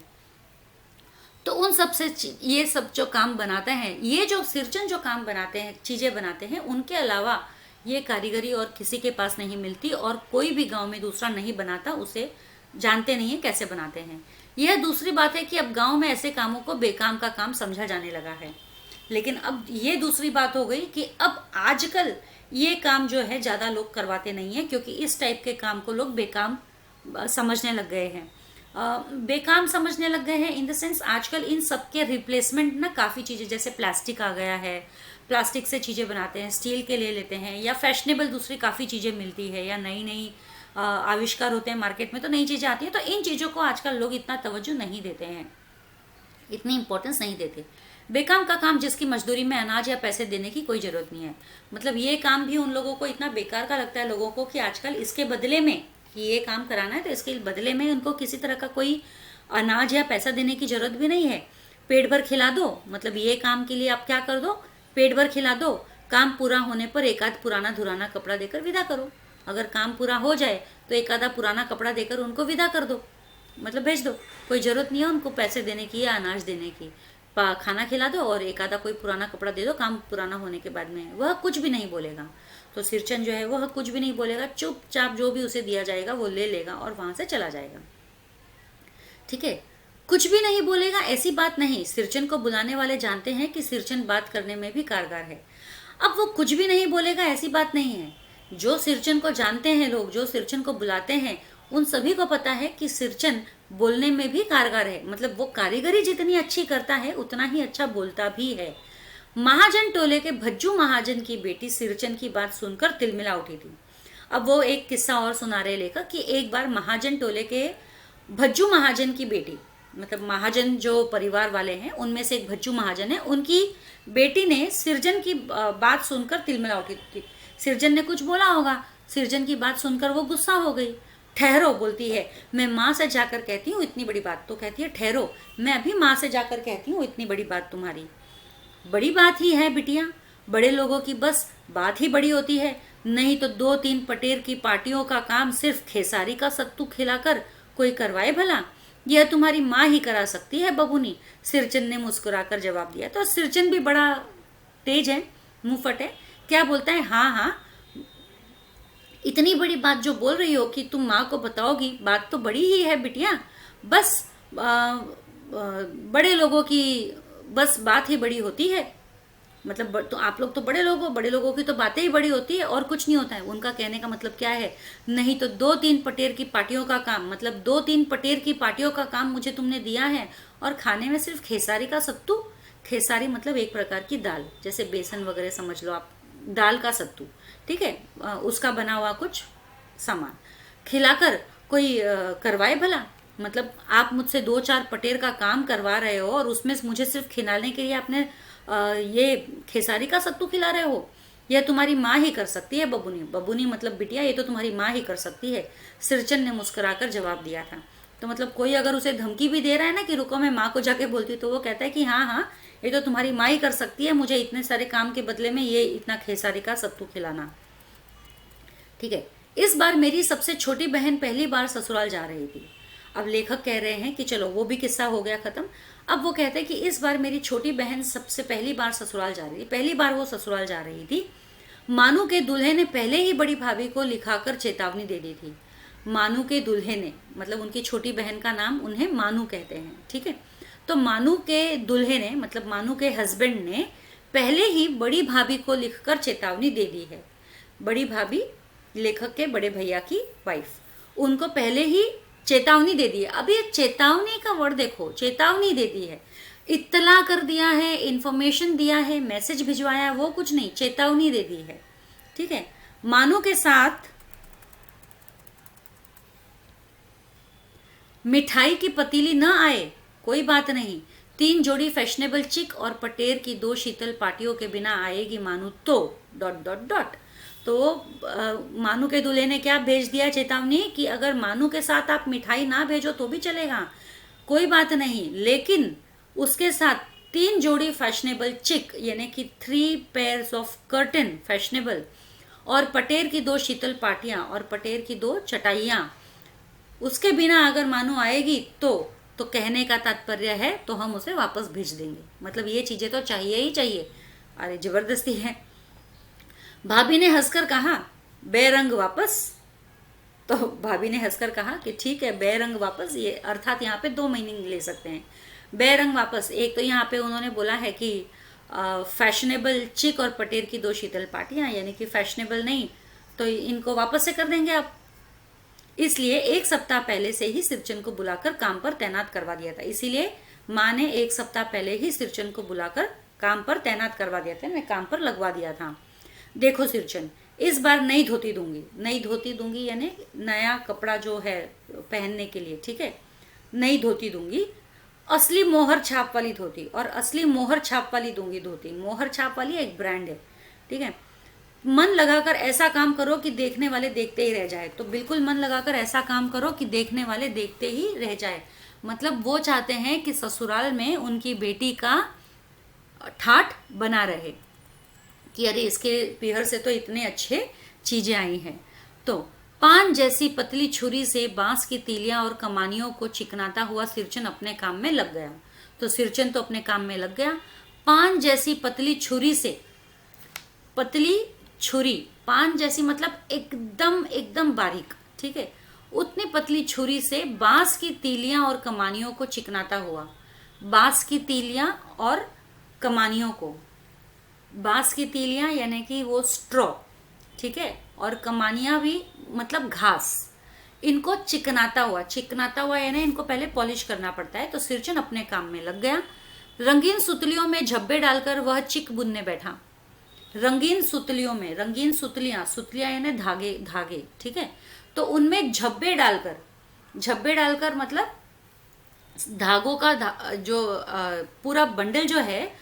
तो उन सब से ये सब जो काम बनाते हैं, ये जो सिरचन जो काम बनाते हैं, चीज़ें बनाते हैं, उनके अलावा ये कारीगरी और किसी के पास नहीं मिलती, और कोई भी गांव में दूसरा नहीं बनाता, उसे जानते नहीं है कैसे बनाते हैं। यह दूसरी बात है कि अब गांव में ऐसे कामों को बेकाम का काम समझा जाने लगा है। लेकिन अब ये दूसरी बात हो गई कि अब आजकल ये काम जो है ज़्यादा लोग करवाते नहीं है, क्योंकि इस टाइप के काम को लोग बेकाम समझने लग गए हैं। बेकाम समझने लग गए हैं इन द सेंस, आजकल इन सब के रिप्लेसमेंट ना काफ़ी चीज़ें, जैसे प्लास्टिक आ गया है, प्लास्टिक से चीज़ें बनाते हैं, स्टील के ले लेते हैं, या फैशनेबल दूसरी काफ़ी चीज़ें मिलती है, या नई नई आविष्कार होते हैं मार्केट में, तो नई चीज़ें आती हैं। तो इन चीज़ों को आजकल लोग इतना तवज्जो नहीं देते हैं, इतनी इंपॉर्टेंस नहीं देते। बेकाम का काम जिसकी मजदूरी में अनाज या पैसे देने की कोई ज़रूरत नहीं है, मतलब ये काम भी उन लोगों को इतना बेकार का लगता है लोगों को कि आजकल इसके बदले में कि ये काम कराना है तो इसके बदले में उनको किसी तरह का कोई अनाज या पैसा देने की ज़रूरत भी नहीं है। पेट भर खिला दो, मतलब ये काम के लिए आप क्या कर दो, पेट भर खिला दो, काम पूरा होने पर एक आध पुराना धुराना कपड़ा देकर विदा करो। अगर काम पूरा हो जाए तो एक आधा पुराना कपड़ा देकर उनको विदा कर दो, मतलब भेज दो। कोई ज़रूरत नहीं है उनको पैसे देने की या अनाज देने की। खाना खिला दो और एक आधा कोई पुराना कपड़ा दे दो, काम पुराना होने के बाद में वह कुछ भी नहीं बोलेगा। तो सिरचन जो है वह कुछ भी नहीं बोलेगा, चुपचाप जो भी उसे दिया जाएगा वो ले लेगा और वहाँ से चला जाएगा, ठीक है। कुछ भी नहीं बोलेगा ऐसी बात नहीं, सिरचन को बुलाने वाले जानते हैं कि सिरचन बात करने में भी कारगर है। अब वो कुछ भी नहीं बोलेगा ऐसी बात नहीं है, जो सिरचन को जानते हैं लोग, जो सिरचन को बुलाते हैं, उन सभी को पता है कि सिरचन बोलने में भी कारगर है, मतलब वो कारीगरी जितनी अच्छी करता है उतना ही अच्छा बोलता भी है। महाजन टोले के भज्जू महाजन की बेटी सिरचन की बात सुनकर तिलमिला उठी थी। अब वो एक किस्सा और सुना रहे लेखक कि एक बार महाजन टोले के भज्जू महाजन की बेटी, मतलब महाजन जो परिवार वाले हैं उनमें से एक भज्जू महाजन है, उनकी बेटी ने सिरजन की बात सुनकर तिलमिला उठी थी। सिरजन ने कुछ बोला होगा, सिरजन की बात सुनकर वो गुस्सा हो गई। ठहरो, बोलती है, मैं माँ से जाकर कहती हूँ इतनी बड़ी बात। तो कहती है ठहरो, मैं अभी माँ से जाकर कहती हूँ इतनी बड़ी बात तुम्हारी। बड़ी बात ही है बिटिया, बड़े लोगों की बस बात ही बड़ी होती है, नहीं तो 2-3 पटेर की पार्टियों का काम सिर्फ खेसारी का सत्तू खिलाकर कोई करवाए भला? यह तुम्हारी माँ ही करा सकती है बबूनी, सिरचन ने मुस्कुराकर जवाब दिया। तो सिरचन भी बड़ा तेज है, मुंहफट है, क्या बोलता है, हाँ हाँ, इतनी बड़ी बात जो बोल रही हो कि तुम माँ को बताओगी, बात तो बड़ी ही है बिटिया, बस बड़े लोगों की बस बात ही बड़ी होती है, मतलब तो आप लोग तो बड़े लोग हो, बड़े लोगों की तो बातें ही बड़ी होती है और कुछ नहीं होता है। उनका कहने का मतलब क्या है, नहीं तो 2-3 पटेर की पार्टियों का काम, मतलब 2-3 पटेर की पार्टियों का काम मुझे तुमने दिया है, और खाने में सिर्फ खेसारी का सत्तू। खेसारी मतलब एक प्रकार की दाल, जैसे बेसन वगैरह समझ लो आप, दाल का सत्तू, ठीक है, उसका बना हुआ कुछ सामान खिलाकर कोई करवाए भला? मतलब आप मुझसे 2-4 पटेर का काम करवा रहे हो और उसमें मुझे सिर्फ खिलाने के लिए आपने ये खेसारी का सत्तू खिला रहे हो? यह तुम्हारी माँ ही कर सकती है बबूनी। बबूनी मतलब बिटिया, ये तो तुम्हारी माँ ही कर सकती है, सिरचन ने मुस्कुराकर जवाब दिया था। तो मतलब कोई अगर उसे धमकी भी दे रहा है ना कि रुको मैं माँ को जाके बोलती हूँ, तो वो कहता है कि हाँ हाँ, ये तो तुम्हारी माँ ही कर सकती है, मुझे इतने सारे काम के बदले में ये इतना खेसारी का सत्तू खिलाना, ठीक है। इस बार मेरी सबसे छोटी बहन पहली बार ससुराल जा रही थी। अब लेखक कह रहे हैं कि चलो वो भी किस्सा हो गया खत्म। अब वो कहते हैं कि इस बार मेरी छोटी बहन सबसे पहली बार ससुराल जा रही थी। पहली बार वो ससुराल जा रही थी। मानू के दूल्हे ने पहले ही बड़ी भाभी को लिखाकर चेतावनी दे दी थी। मानू के दूल्हे ने, मतलब उनकी छोटी बहन का नाम उन्हें मानू कहते हैं, ठीक है। तो मानू के दूल्हे ने, मतलब मानू के हस्बैंड ने पहले ही बड़ी भाभी को लिखकर चेतावनी दे दी है। बड़ी भाभी लेखक के बड़े भैया की वाइफ, उनको पहले ही चेतावनी दे दी है। अब ये चेतावनी का वर्ड देखो, चेतावनी दे दी है, इत्तला कर दिया है, इंफॉर्मेशन दिया है, मैसेज भिजवाया, वो कुछ नहीं, चेतावनी दे दी है, ठीक है। मानू के साथ मिठाई की पतीली न आए कोई बात नहीं, 3 जोड़ी फैशनेबल चिक और पटेर की 2 शीतल पार्टियों के बिना आएगी मानू तो ... तो मानू के दूल्हे ने क्या भेज दिया चेतावनी कि अगर मानू के साथ आप मिठाई ना भेजो तो भी चलेगा, कोई बात नहीं, लेकिन उसके साथ 3 जोड़ी फैशनेबल चिक यानी कि 3 पेयर्स ऑफ कर्टन फैशनेबल, और पटेर की 2 शीतल पाटियां और पटेर की 2 चटाइयां, उसके बिना अगर मानू आएगी तो कहने का तात्पर्य है तो हम उसे वापस भेज देंगे। मतलब ये चीजें तो चाहिए ही चाहिए। अरे जबरदस्ती है। भाभी ने हंसकर कहा बेरंग वापस। तो भाभी ने हंसकर कहा कि ठीक है, बेरंग वापस, ये अर्थात यहाँ पे 2 मीनिंग ले सकते हैं। बेरंग वापस, एक तो यहाँ पे उन्होंने बोला है कि फैशनेबल चिक और पटेर की 2 शीतल पार्टियां, यानी कि फैशनेबल नहीं तो इनको वापस से कर देंगे आप। इसलिए 1 सप्ताह पहले से ही सिरचन को बुलाकर काम पर तैनात करवा दिया था। इसीलिए माँ ने 1 सप्ताह पहले ही सिरचन को बुलाकर काम पर तैनात करवा दिया था, मैं काम पर लगवा दिया था। देखो सिरचन, इस बार नई धोती दूंगी, नई धोती दूंगी यानी नया कपड़ा जो है पहनने के लिए, ठीक है, नई धोती दूंगी, असली मोहर छाप वाली धोती, और असली मोहर छाप वाली दूंगी धोती। मोहर छाप वाली एक ब्रांड है, ठीक है। मन लगाकर ऐसा काम करो कि देखने वाले देखते ही रह जाए। तो बिल्कुल मन लगाकर ऐसा काम करो कि देखने वाले देखते ही रह जाए। मतलब वो चाहते हैं कि ससुराल में उनकी बेटी का ठाठ बना रहे कि अरे इसके पीहर से तो इतने अच्छे चीजें आई हैं। तो पान जैसी पतली छुरी से बांस की तीलियां और कमानियों को चिकनाता हुआ सिरचन अपने काम में लग गया। तो सिरचन तो अपने काम में लग गया। पान जैसी पतली छुरी से, पतली छुरी, पान जैसी मतलब एकदम बारीक, ठीक है, उतनी पतली छुरी से बांस की तीलियां और कमानियों को चिकनाता हुआ। बांस की तीलियां और कमानियों को, बांस की तीलियां यानी कि वो स्ट्रॉ, ठीक है, और कमानियां भी मतलब घास, इनको चिकनाता हुआ यानी इनको पहले पॉलिश करना पड़ता है। तो सिरचन अपने काम में लग गया। रंगीन सुतलियों में झब्बे डालकर वह चिक बुनने बैठा। रंगीन सुतलियों में, रंगीन सुतलियां, सुतलियां यानी धागे, ठीक है, तो उनमें झब्बे डालकर मतलब धागों का जो पूरा बंडल जो है,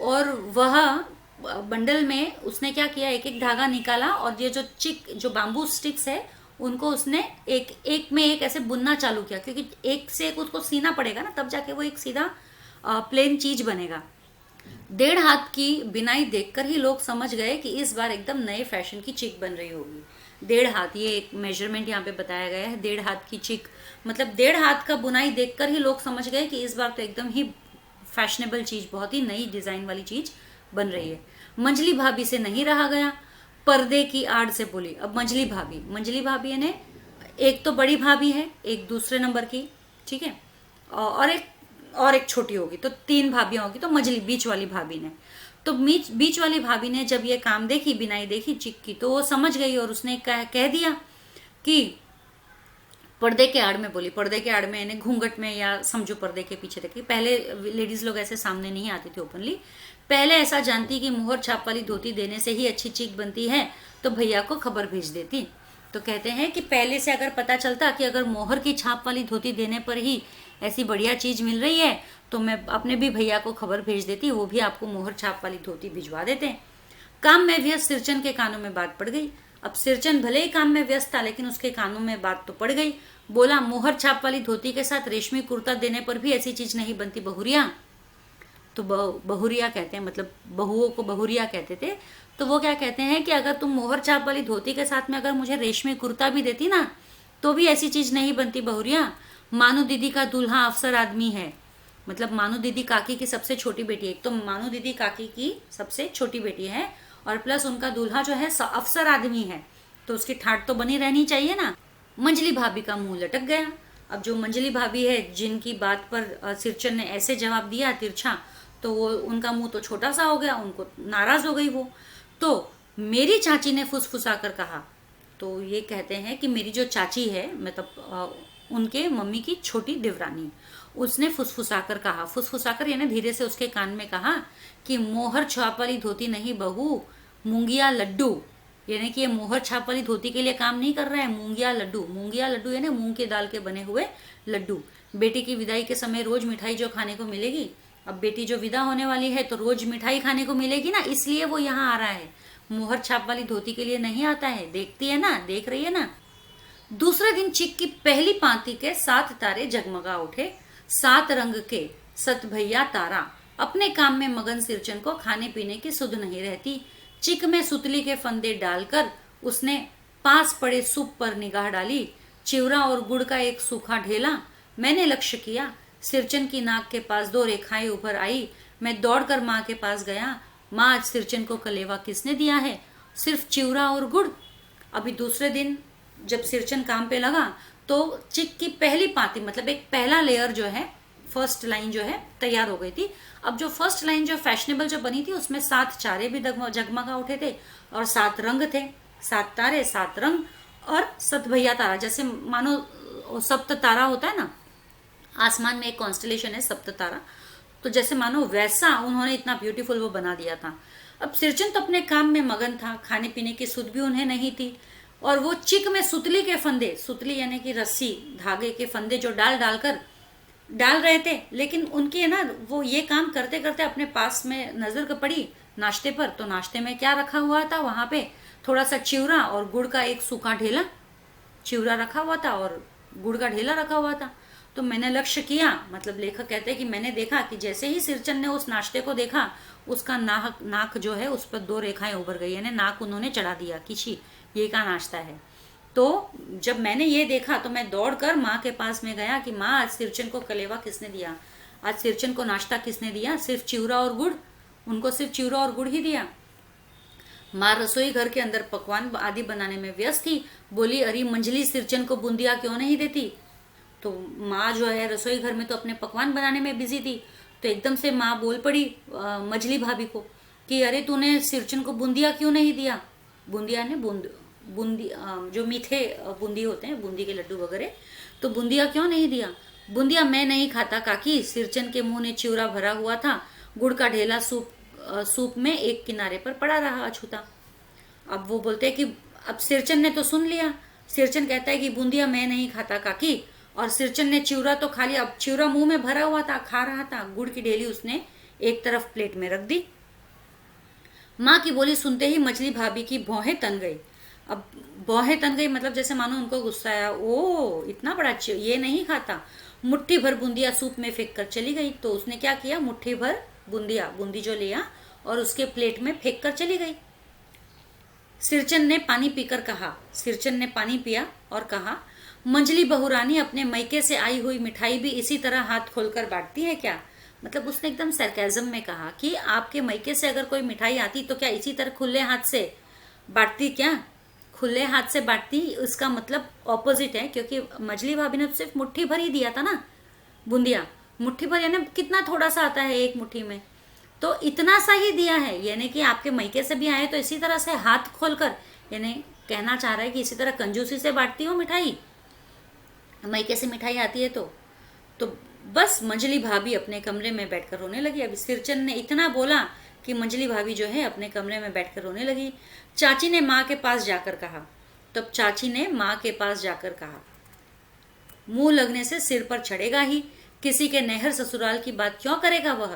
और वह बंडल में उसने क्या किया, एक एक धागा निकाला और ये जो बाम्बू स्टिक्स है उनको उसने एक में एक ऐसे बुनना चालू किया, क्योंकि एक से एक उसको सीना पड़ेगा ना, तब जाके वो एक सीधा प्लेन चीज बनेगा। 1.5 हाथ की बिनाई देखकर ही लोग समझ गए कि इस बार एकदम नए फैशन की चिक बन रही होगी। 1.5 हाथ, ये एक मेजरमेंट यहाँ पे बताया गया है, 1.5 हाथ की चिक, मतलब 1.5 हाथ का बुनाई देखकर ही लोग समझ गए कि इस बार तो एकदम ही फैशनेबल चीज, बहुत ही नई डिजाइन वाली चीज बन रही है। मंजली भाभी से नहीं रहा गया, पर्दे की आड़ से बोली। अब मंजली भाभी यानी एक तो बड़ी भाभी है, एक दूसरे नंबर की, ठीक है, और एक छोटी होगी, तो 3 भाभियां होगी। तो मंजली बीच वाली भाभी ने, तो बीच वाली भाभी ने जब ये काम देखी, बिनाई देखी चिक की, तो वो समझ गई और उसने कह दिया कि पर्दे के आड़ में बोली। पर्दे के आड़ में यानी घूंघट में, या समझो पर्दे के पीछे देखी। पहले लेडीज लोग ऐसे सामने नहीं आती थी ओपनली, पहले ऐसा जानती कि मोहर छाप वाली धोती देने से ही अच्छी चिक बनती है तो भैया को खबर भेज देती। तो कहते हैं कि पहले से अगर पता चलता कि अगर मोहर की छाप वाली धोती देने पर ही ऐसी बढ़िया चीज मिल रही है तो मैं अपने भी भैया को खबर भेज देती, वो भी आपको मोहर छाप वाली धोती भिजवा देते हैं। काम में व्यस्त सिरचन के कानों में बात पड़ गई। अब सिरचन भले ही काम में व्यस्त था, लेकिन उसके कानों में बात तो पड़ गई। बोला, मोहर छाप वाली धोती के साथ रेशमी कुर्ता देने पर भी ऐसी चीज नहीं बनती बहुरिया। तो बहुरिया कहते हैं, मतलब बहुओं को बहुरिया कहते थे। तो वो क्या कहते हैं कि अगर तुम मोहर छाप वाली धोती के साथ में अगर मुझे रेशमी कुर्ता भी देती ना, तो भी ऐसी चीज नहीं बनती बहुरिया। मानू दीदी का दूल्हा अफसर आदमी है, मतलब मानू दीदी काकी की सबसे छोटी बेटी है। एक तो मानू दीदी काकी की सबसे छोटी बेटी है और प्लस उनका दूल्हा जो है अफसर आदमी है, तो उसकी ठाट तो बनी रहनी चाहिए ना। मंजली भाभी का मुंह लटक गया। अब जो मंजली भाभी है जिनकी बात पर सिरचन ने ऐसे जवाब दिया तिरछा, तो वो उनका मुंह तो छोटा सा हो गया, उनको नाराज हो गई वो। तो मेरी चाची ने फुसफुसा कर कहा, तो ये कहते हैं कि मेरी जो चाची है मतलब उनके मम्मी की छोटी देवरानी, उसने फुसफुसाकर कहा, फुसफुसाकर यानी धीरे से उसके कान में कहा कि मोहर छाप वाली धोती नहीं बहू, मूंगिया लड्डू। यानी कि ये मोहर छाप वाली धोती के लिए काम नहीं कर रहा है, मूंगिया लड्डू। मूंगिया लड्डू यानी मूंग के दाल के बने हुए लड्डू। बेटी की विदाई के समय रोज मिठाई जो खाने को मिलेगी, अब बेटी जो विदा होने वाली है तो रोज मिठाई खाने को मिलेगी ना, इसलिए वो यहाँ आ रहा है। मोहर छाप वाली धोती के लिए नहीं आता है। देखती है ना, देख रही है ना। दूसरे दिन चिक की पहली पांति के 7 तारे जगमगा उठे। 7 रंग के सत भैया तारा। अपने काम में मगन सिरचन को खाने पीने की सुध नहीं रहती। चिक में सुतली के फंदे डालकर उसने पास पड़े सूप पर निगाह डाली। चिवरा और गुड़ का एक सूखा ढेला। मैंने लक्ष्य किया, सिरचन की नाक के पास 2 रेखाएं उभर आई। मैं दौड़कर माँ के पास गया। माँ, आज सिरचन को कलेवा किसने दिया है? सिर्फ चिवरा और गुड़। अभी दूसरे दिन जब सिरचन काम पे लगा तो चिक की पहली पाती मतलब एक पहला लेयर जो है, फर्स्ट लाइन जो है तैयार हो गई थी। अब जो फर्स्ट लाइन जो फैशनेबल जो बनी थी उसमें 7 चारे भी जगमगा उठे थे और 7 रंग थे, 7 तारे, 7 रंग और सत भैया तारा। जैसे मानो सप्त तारा होता है ना, आसमान में एक कॉन्स्टलेशन है सप्त तारा, तो जैसे मानो वैसा उन्होंने इतना ब्यूटीफुल वो बना दिया था। अब सिरचन तो अपने काम में मगन था, खाने पीने की सुध भी उन्हें नहीं थी। और वो चिक में सुतली के फंदे, सुतली यानी कि रस्सी, धागे के फंदे जो डाल रहे थे, लेकिन उनकी है ना वो ये काम करते करते अपने पास में नजर पड़ी नाश्ते पर। तो नाश्ते में क्या रखा हुआ था वहां पे? थोड़ा सा चिवरा और गुड़ का एक सूखा ढेला। चिवरा रखा हुआ था और गुड़ का ढेला रखा हुआ था। तो मैंने लक्ष्य किया, मतलब लेखक कहते हैं कि मैंने देखा कि जैसे ही सिरचन ने उस नाश्ते को देखा, उसका नाक जो है उस पर 2 रेखाएं उभर गई, यानी नाक उन्होंने चढ़ा दिया कि छी ये का नाश्ता है। तो जब मैंने ये देखा तो मैं दौड़कर माँ के पास में गया कि माँ, आज सिरचन को कलेवा किसने दिया? आज सिरचन को नाश्ता किसने दिया? सिर्फ चिवरा और गुड़। उनको सिर्फ चिवरा और गुड़ ही दिया। माँ रसोई घर के अंदर पकवान आदि बनाने में व्यस्त थी। बोली, अरे मंजली, सिरचन को बूंदिया क्यों नहीं देती? तो माँ जो है रसोई घर में तो अपने पकवान बनाने में बिजी थी। तो एकदम से माँ बोल पड़ी मजली भाभी को कि अरे तूने सिरचन को बूंदिया क्यों नहीं दिया? बूंदिया ने बूंदी जो मीठे बूंदी होते हैं, बूंदी के लड्डू वगैरह, तो बूंदिया क्यों नहीं दिया? बूंदिया मैं नहीं खाता काकी, सिरचन के मुंह ने चिवरा भरा हुआ था, गुड़ का ढेला सूप में एक किनारे पर पड़ा रहा अछूता। अब वो बोलते हैं कि अब सिरचन ने तो सुन लिया। सिरचन कहता है कि बूंदिया मैं नहीं खाता काकी, और सिरचन ने चिवरा तो खा लिया। अब चिवरा मुंह में भरा हुआ था, खा रहा था, गुड़ की ढेली उसने एक तरफ प्लेट में रख दी। माँ की बोली सुनते ही मछली भाभी की भौहें तन गई। अब भौहें तन गई मतलब जैसे मानो उनको गुस्सा आया, ओ इतना बड़ा ये नहीं खाता। मुट्ठी भर बूंदिया सूप में फेंक कर चली गई। तो उसने क्या किया, मुट्ठी भर बूंदी जो लिया और उसके प्लेट में फेंक कर चली गई। सिरचन ने पानी पीकर कहा, सिरचन ने पानी पिया और कहा, मंजली बहुरानी अपने मैके से आई हुई मिठाई भी इसी तरह हाथ खोलकर बांटती है क्या? मतलब उसने एकदम सरकाज़म में कहा कि आपके मैके से अगर कोई मिठाई आती तो क्या इसी तरह खुले हाथ से बांटती? क्या खुले हाथ से बांटती? उसका मतलब ऑपोजिट है, क्योंकि मछली भाभी ने तो सिर्फ मुट्ठी भर ही दिया था ना बूंदिया। मुट्ठी भर यानी कितना थोड़ा सा आता है एक मुट्ठी में, तो इतना सा ही दिया है। यानी कि आपके मैके से भी आए तो इसी तरह से हाथ खोलकर, यानी कहना चाह रहा है कि इसी तरह कंजूसी से बांटती हो मिठाई, मैके से मिठाई आती है तो बस मंजली भाभी अपने कमरे में बैठकर रोने लगी। अभी सिरचन ने इतना बोला कि मंजली भाभी जो है अपने कमरे में बैठकर रोने लगी। चाची ने माँ के पास जाकर कहा, तब चाची ने माँ के पास जाकर कहा, मुंह लगने से सिर पर चढ़ेगा ही, किसी के नहर ससुराल की बात क्यों करेगा वह?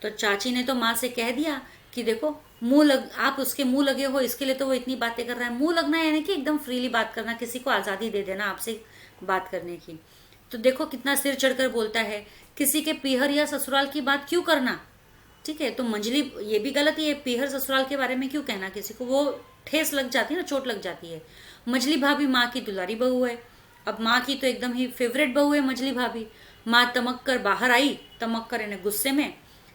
तो चाची ने तो माँ से कह दिया कि देखो आप उसके मुंह लगे हो, इसके लिए तो वो इतनी बातें कर रहा है। मुंह लगना यानी कि एकदम फ्रीली बात करना, किसी को आज़ादी दे देना आपसे बात करने की। तो देखो कितना सिर चढ़कर बोलता है, किसी के पीहर या ससुराल की बात क्यों करना? ठीक है, तो मंजली ये भी गलत ही है, पीहर ससुराल के बारे में क्यों कहना किसी को, वो ठेस लग जाती है ना, चोट लग जाती है। मंजली भाभी माँ की दुलारी बहू है, अब माँ की तो एकदम ही फेवरेट बहू है मछली भाभी। माँ तमक कर बाहर आई, तमक कर यानी गुस्से में,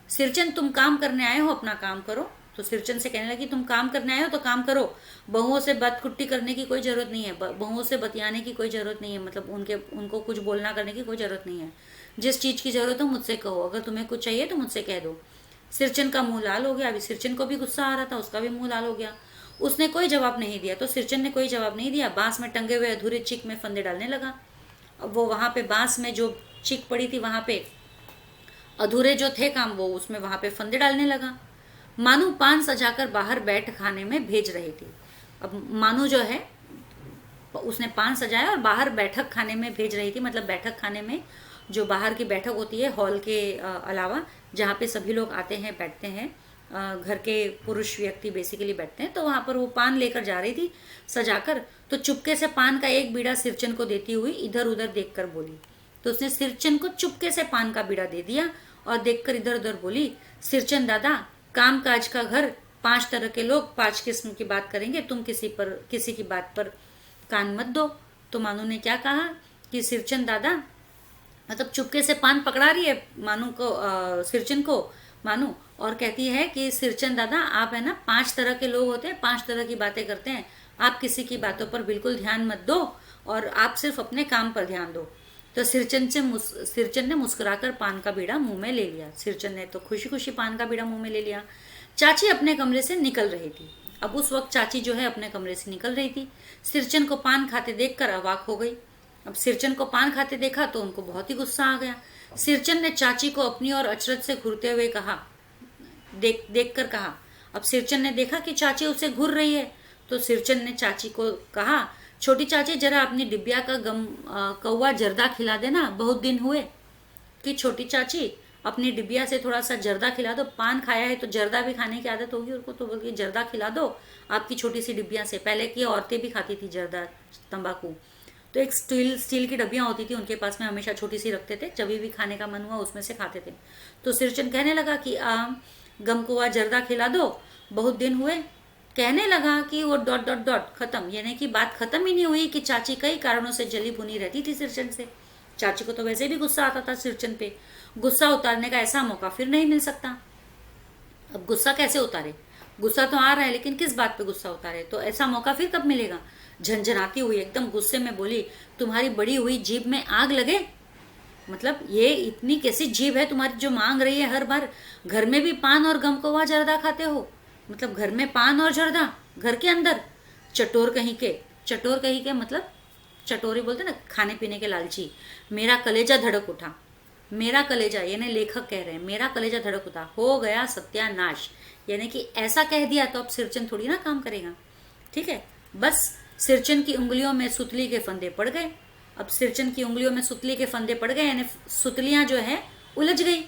सिरचंद तुम काम करने आए हो, अपना काम करो। तो सिरचंद से कहने लगी तुम काम करने आए हो तो काम करो, बहुओं से बात कुट्टी करने की कोई जरूरत नहीं है, बहुओं से बतियाने की कोई जरूरत नहीं है, मतलब उनको कुछ बोलना करने की कोई जरूरत नहीं है। जिस चीज की जरूरत हो मुझसे कहो, अगर तुम्हें कुछ चाहिए तो मुझसे कह दो। सिरचंद का मुंह लाल हो गया। अभी सिरचंद को भी गुस्सा आ रहा था, उसका भी मुंह लाल हो गया। उसने कोई जवाब नहीं दिया। तो सिरचंद ने कोई जवाब नहीं दिया, बांस में टंगे हुए अधूरे चिक में फंदे डालने लगा। अब वो वहां पे बांस में जो चिक पड़ी थी वहां पे अधूरे जो थे काम वो उसमें वहां पे फंदे डालने लगा। मानू पान सजाकर बाहर बैठ खाने में भेज रही थी। अब मानू जो है उसने पान सजाया और बाहर बैठक खाने में भेज रही थी, मतलब बैठक खाने में जो बाहर की बैठक होती है हॉल के अलावा, जहाँ पे सभी लोग आते हैं बैठते हैं, घर के पुरुष व्यक्ति बेसिकली बैठते हैं, तो वहां पर वो पान लेकर जा रही थी सजाकर। तो चुपके से पान का एक बीड़ा सिरचन को देती हुई इधर उधर देखकर बोली। तो उसने सिरचन को चुपके से पान का बीड़ा दे दिया और देखकर इधर उधर बोली, सिरचन दादा, काम काज का घर, 5 तरह के लोग 5 किस्म की बात करेंगे, तुम किसी की बात पर कान मत दो। तो मानू ने क्या कहा कि सिरचन दादा, मतलब चुपके से पान पकड़ा रही है मानू को, सिरचन को मानू, और कहती है कि सिरचन दादा आप है ना 5 तरह के लोग होते हैं, 5 तरह की बातें करते हैं, आप किसी की बातों पर बिल्कुल ध्यान मत दो और आप सिर्फ अपने काम पर ध्यान दो। तो सिरचन ने मुस्कुराकर पान का बीड़ा मुंह में ले लिया। सिरचन ने तो खुशी खुशी पान का बीड़ा मुंह में ले लिया। चाची अपने कमरे से निकल रही थी। अब उस वक्त चाची जो है अपने कमरे से निकल रही थी। सिरचन को पान खाते देखकर अवाक हो गई। अब सिरचन को पान खाते देखा तो उनको बहुत ही गुस्सा आ गया। सिरचन ने चाची को अपनी ओर अचरज से घूरते हुए कहा, देख कर कहा। अब सिरचन ने देखा कि चाची उसे घूर रही है, तो सिरचन ने चाची को कहा, छोटी चाची जरा अपनी डिबिया का कौवा जर्दा खिला देना, बहुत दिन हुए। कि छोटी चाची अपनी डिबिया से थोड़ा सा जर्दा खिला दो, पान खाया है तो जर्दा भी खाने की आदत होगी उनको, तो बोलती जर्दा खिला दो आपकी छोटी सी डिबिया से। पहले की औरतें भी खाती थी जर्दा तंबाकू, तो एक स्टील की डब्बियां होती थी उनके पास में, हमेशा छोटी सी रखते थे, जब भी खाने का मन हुआ उसमें से खाते थे। तो सिरचन कहने लगा कि गमकुआ जर्दा खिला दो, बहुत दिन हुए। कहने लगा कि वो डॉट डॉट डॉट खत्म, यानी कि बात खत्म ही नहीं हुई कि चाची कई कारणों से जली भुनी रहती थी सिरचन से। चाची को तो वैसे भी गुस्सा आता था सिरचन पे, गुस्सा उतारने का ऐसा मौका फिर नहीं मिल सकता। अब गुस्सा कैसे उतारे, गुस्सा तो आ रहा है लेकिन किस बात पे गुस्सा उतारे, तो ऐसा मौका फिर कब मिलेगा। झंझनाती हुई एकदम गुस्से में बोली, तुम्हारी बड़ी हुई जीभ में आग लगे, मतलब ये इतनी कैसी जीभ है तुम्हारी जो मांग रही है हर बार, घर में भी पान और गमकवा जर्दा खाते हो, मतलब घर में पान और जर्दा घर के अंदर। चटोर कहीं के मतलब चटोरी बोलते ना, खाने पीने के लालची। मेरा कलेजा धड़क उठा, मेरा कलेजा यानी लेखक कह रहे हैं, मेरा कलेजा धड़क उठा, हो गया सत्यानाश, यानी कि ऐसा कह दिया तो अब सिरचन थोड़ी ना काम करेगा। ठीक है, बस सिरचन की उंगलियों में सुतली के फंदे पड़ गए। अब सिरचन की उंगलियों में सुतली के फंदे पड़ गए, यानी सुतलियां जो है उलझ गई।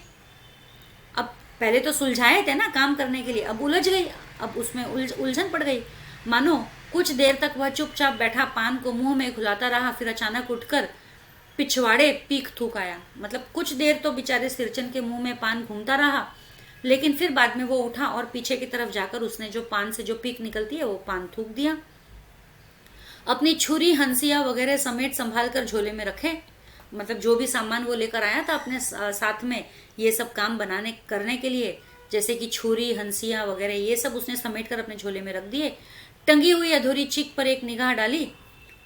अब पहले तो सुलझाए थे ना काम करने के लिए, अब उलझ गई, अब उसमें उलझन पड़ गई। मानो कुछ देर तक वह चुपचाप बैठा पान को मुंह में घुलाता रहा, फिर अचानक उठकर पिछवाड़े पीक थूक आया। मतलब कुछ देर तो बेचारे सिरचन के मुंह में पान घूमता रहा, लेकिन फिर बाद में वो उठा और पीछे की तरफ जाकर उसने जो पान से जो पीक निकलती है वो पान थूक दिया। अपनी छुरी हंसिया वगैरह समेट संभाल कर झोले में रखे, मतलब जो भी सामान वो लेकर आया था अपने साथ में ये सब काम करने के लिए, जैसे कि छुरी हंसिया वगैरह ये सब उसने समेट कर अपने झोले में रख दिए। टंगी हुई अधूरी चीक पर एक निगाह डाली,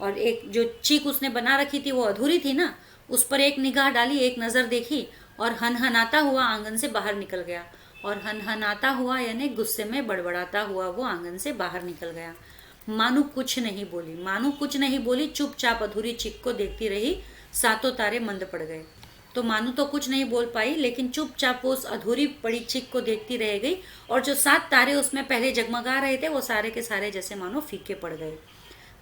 और एक जो चीक उसने बना रखी थी वो अधूरी थी ना, उस पर एक निगाह डाली, एक नजर देखी और हनहनाता हुआ आंगन से बाहर निकल गया। और हनहनाता हुआ यानी गुस्से में बड़बड़ाता हुआ वो आंगन से बाहर निकल गया। मानू कुछ नहीं बोली, चुपचाप अधूरी चिक को देखती रही। सातों तारे मंद पड़ गए। तो मानू तो कुछ नहीं बोल पाई, लेकिन चुपचाप उस अधूरी पड़ी चिक को देखती रह गई, और जो 7 तारे उसमें पहले जगमगा रहे थे वो सारे के सारे जैसे मानो फीके पड़ गए।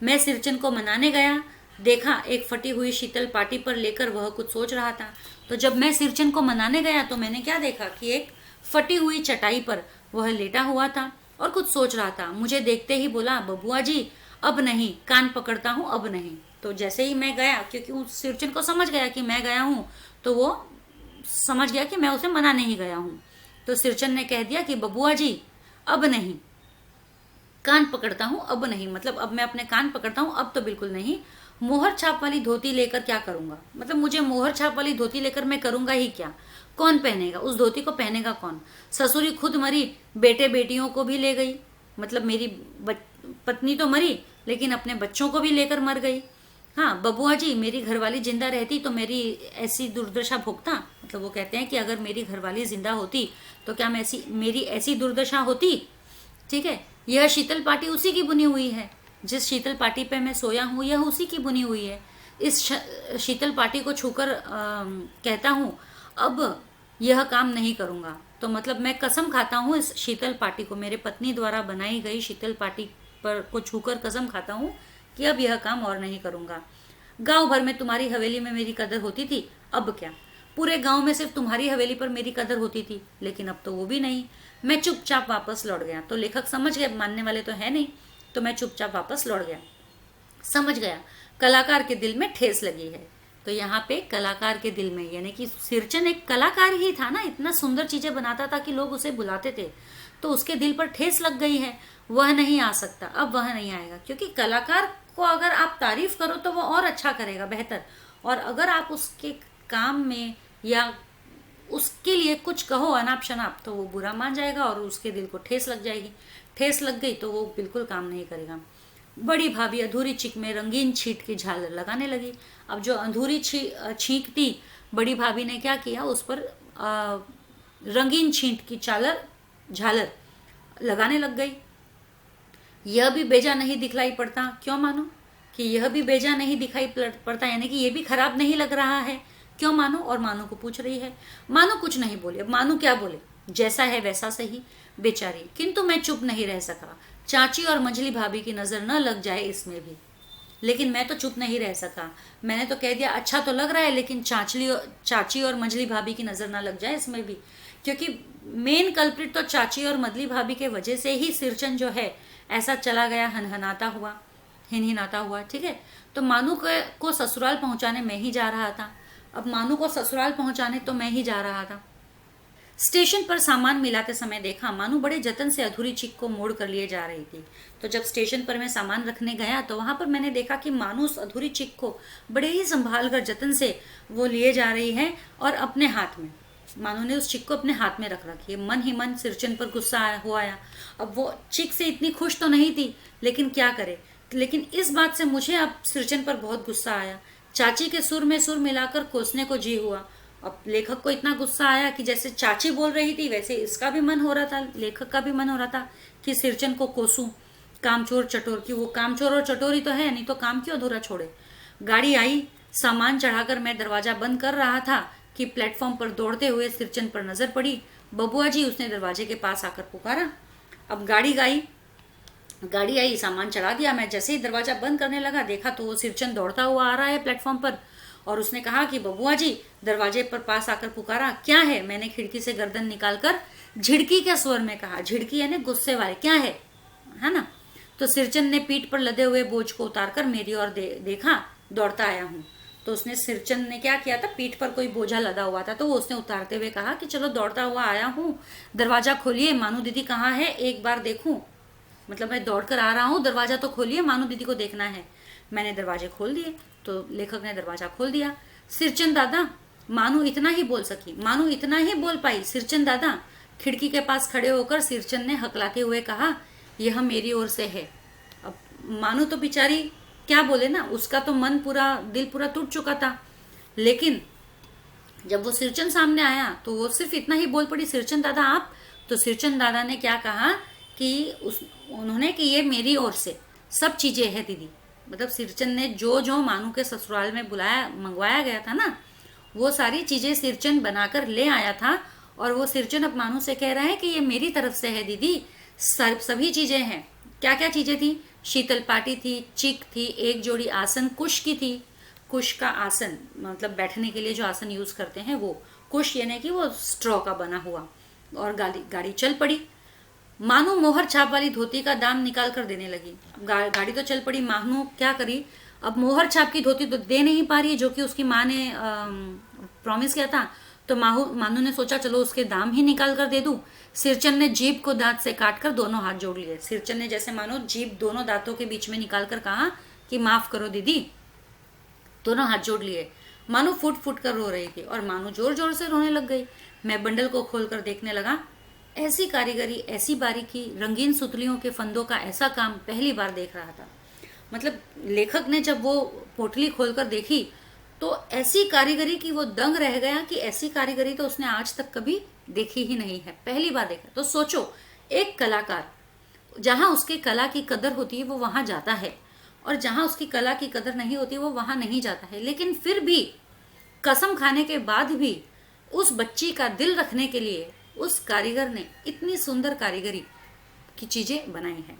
मैं सिरचन को मनाने गया, देखा एक फटी हुई शीतल पाटी पर लेकर वह कुछ सोच रहा था। तो जब मैं सिरचन को मनाने गया तो मैंने क्या देखा कि एक फटी हुई चटाई पर वह लेटा हुआ था और कुछ सोच रहा था। मुझे देखते ही बोला, बबुआ जी अब नहीं, कान पकड़ता हूँ अब नहीं। तो जैसे ही मैं गया, क्योंकि उस सिरचन को समझ गया कि मैं गया हूँ, तो वो समझ गया कि मैं उसे मनाने ही गया हूँ। तो सिरचन ने कह दिया कि बबुआ जी अब नहीं, कान पकड़ता हूँ अब नहीं, मतलब अब मैं अपने कान पकड़ता हूँ, अब तो बिल्कुल नहीं। मोहर छाप वाली धोती लेकर क्या करूंगा, मतलब मुझे मोहर छाप वाली धोती लेकर मैं करूंगा ही क्या, कौन पहनेगा उस धोती को, पहनेगा कौन। ससुरी खुद मरी, बेटे बेटियों को भी ले गई, मतलब मेरी पत्नी तो मरी लेकिन अपने बच्चों को भी लेकर मर गई। हाँ बबुआ जी, मेरी घरवाली जिंदा रहती तो मेरी ऐसी दुर्दशा भोगता, मतलब वो कहते हैं कि अगर मेरी घरवाली जिंदा होती तो क्या मेरी ऐसी दुर्दशा होती। ठीक है, यह शीतल पाटी उसी की बुनी हुई है, जिस शीतल पाटी पे मैं सोया हूँ यह उसी की बुनी हुई है। इस शीतल पाटी को छूकर कहता हूँ अब यह काम नहीं करूँगा, तो मतलब मैं कसम खाता हूँ इस शीतल पाटी को, मेरे पत्नी द्वारा बनाई गई शीतल पाटी पर को छूकर कसम खाता हूँ कि अब यह काम और नहीं करूँगा। गांव भर में तुम्हारी हवेली में मेरी कदर होती थी, अब क्या, पूरे गांव में सिर्फ तुम्हारी हवेली पर मेरी कदर होती थी, लेकिन अब तो वो भी नहीं। मैं चुपचाप वापस लौट गया। तो लेखक समझ गए, मानने वाले तो है नहीं, तो मैं चुपचाप वापस लौट गया। समझ गया कलाकार के दिल में ठेस लगी है। तो यहाँ पे कलाकार के दिल में, यानी कि सिरचन एक कलाकार ही था ना, इतना सुंदर चीजें बनाता था कि लोग उसे बुलाते थे, तो उसके दिल पर ठेस लग गई है, वह नहीं आ सकता, अब वह नहीं आएगा। क्योंकि कलाकार को अगर आप तारीफ करो तो वो और अच्छा करेगा, बेहतर, और अगर आप उसके काम में या उसके लिए कुछ कहो अनाप शनाप तो वो बुरा मान जाएगा और उसके दिल को ठेस लग जाएगी। ठेस लग गई तो वो बिल्कुल काम नहीं करेगा। बड़ी भाभी अधूरी चीख में रंगीन छींट की झालर लगाने लगी। अब जो अधूरी छींक थी, बड़ी भाभी ने क्या किया, उस पर रंगीन छींट की झालर लगाने लग गई। यह भी बेजा नहीं दिखलाई पड़ता, क्यों मानो कि यह भी बेजा नहीं दिखाई पड़ता, यानी कि ये भी खराब नहीं लग रहा है, क्यों मानो। और मानो को पूछ रही है। मानो कुछ नहीं बोले। अब मानो क्या बोले, जैसा है वैसा सही बेचारी। किंतु मैं चुप नहीं रह सका, चाची और मंझली भाभी की नजर न लग जाए इसमें भी। लेकिन मैं तो चुप नहीं रह सका, मैंने तो कह दिया अच्छा तो लग रहा है, लेकिन चाची और मंझली भाभी की नजर ना लग जाए इसमें भी। क्योंकि मेन कल्प्रिट तो चाची और मंझली भाभी के वजह से ही सिरचन जो है ऐसा चला गया हनहनाता हुआ, हिनहिनाता हुआ। ठीक है, तो मानू को ससुराल पहुंचाने मैं ही जा रहा था। अब मानू को ससुराल पहुंचाने तो मैं ही जा रहा था। स्टेशन पर सामान मिलाते समय देखा मानू बड़े जतन से अधूरी चिक को मोड़ कर लिए जा रही थी। तो जब स्टेशन पर मैं सामान रखने गया तो वहां पर मैंने देखा कि मानू उस अधूरी चिक को बड़े ही संभाल कर जतन से वो लिए जा रही है, और अपने हाथ में मानू ने उस चिक को अपने हाथ में रख रखी है। मन ही मन सिरचन पर गुस्सा आया। अब वो चिक से इतनी खुश तो नहीं थी, लेकिन क्या करे, लेकिन इस बात से मुझे अब सिरचन पर बहुत गुस्सा आया। चाची के सुर में सुर मिलाकर कोसने को जी हुआ। अब लेखक को इतना गुस्सा आया कि जैसे चाची बोल रही थी वैसे इसका भी मन हो रहा था, लेखक का भी मन हो रहा था कि सिरचन को कोसूं, कामचोर चटोर की। वो कामचोर और चटोरी तो है, नहीं तो काम क्यों अधूरा छोड़े। गाड़ी आई, सामान चढ़ाकर मैं दरवाजा बंद कर रहा था कि प्लेटफॉर्म पर दौड़ते हुए सिरचन पर नजर पड़ी। बबुआ जी, उसने दरवाजे के पास आकर पुकारा। अब गाड़ी आई, सामान चढ़ा दिया। मैं जैसे ही दरवाजा बंद करने लगा देखा तो वो सिरचन दौड़ता हुआ आ रहा है प्लेटफॉर्म पर, और उसने कहा कि बबुआ जी, दरवाजे पर पास आकर पुकारा। क्या है? मैंने खिड़की से गर्दन निकालकर झिड़की के स्वर में कहा। झिड़की यानी गुस्से वाले, क्या है ना। तो सिरचन ने पीठ पर लदे हुए बोझ को उतारकर मेरी ओर देखा। दौड़ता आया हूँ। तो उसने, सिरचन ने क्या किया था, पीठ पर कोई बोझा लदा हुआ था, तो वो उसने उतारते हुए कहा कि चलो दौड़ता हुआ आया हूँ, दरवाजा खोलिए, मानू दीदी कहाँ है, एक बार देखूं। मतलब मैं दौड़कर आ रहा हूँ, दरवाजा तो खोलिए, मानू दीदी को देखना है। मैंने दरवाजे खोल दिए। तो लेखक ने दरवाजा खोल दिया। सिरचन दादा, मानू इतना ही बोल सकी, मानू इतना ही बोल पाई, सिरचन दादा। खिड़की के पास खड़े होकर सिरचन ने हकलाते हुए कहा, यह मेरी ओर से है। अब मानू तो बेचारी क्या बोले ना, उसका तो मन पूरा, दिल पूरा टूट चुका था। लेकिन जब वो सिरचन सामने आया तो वो सिर्फ इतना ही बोल पड़ी, सिरचन दादा आप। तो सिरचन दादा ने क्या कहा कि उन्होंने कि ये मेरी ओर से सब चीजें है दीदी। मतलब सिरचन ने जो मानू के ससुराल में मंगवाया गया था ना, वो सारी चीजें सिरचन बनाकर ले आया था। और वो सिरचन अब मानू से कह रहा है कि ये मेरी तरफ से है दीदी, सभी चीजें हैं। क्या क्या चीजें थी? शीतल पाटी थी, चिक थी, एक जोड़ी आसन कुश की थी। कुश का आसन मतलब बैठने के लिए जो आसन यूज करते हैं वो। कुश यानी कि वो स्ट्रॉ का बना हुआ। और गाड़ी चल पड़ी। मानू मोहर छाप वाली धोती का दाम निकाल कर देने लगी। गाड़ी तो चल पड़ी, मानू क्या करी, अब मोहर छाप की धोती तो दे नहीं पा रही है, जो कि उसकी माँ ने प्रॉमिस किया था। तो मानू ने सोचा चलो उसके दाम ही निकाल कर दे दूं। सिरचन ने जीभ को दांत से काटकर दोनों हाथ जोड़ लिए। सिरचन ने जैसे मानो जीभ दोनों दांतों के बीच में निकाल कर कहा कि माफ करो दीदी, दोनों हाथ जोड़ लिए। मानू फुट फुट कर रो रही थी और मानू जोर जोर से रोने लग गई। मैं बंडल को खोलकर देखने लगा। ऐसी कारीगरी, ऐसी बारीकी, रंगीन सुतलियों के फंदों का ऐसा काम पहली बार देख रहा था। मतलब लेखक ने जब वो पोटली खोलकर देखी तो ऐसी कारीगरी की वो दंग रह गया कि ऐसी कारीगरी तो उसने आज तक कभी देखी ही नहीं है, पहली बार देखा। तो सोचो, एक कलाकार जहां उसके कला की कदर होती है वो वहां जाता है, और जहां उसकी कला की कदर नहीं होती वो वहां नहीं जाता है। लेकिन फिर भी कसम खाने के बाद भी उस बच्ची का दिल रखने के लिए उस कारीगर ने इतनी सुंदर कारीगरी की चीजें बनाई हैं।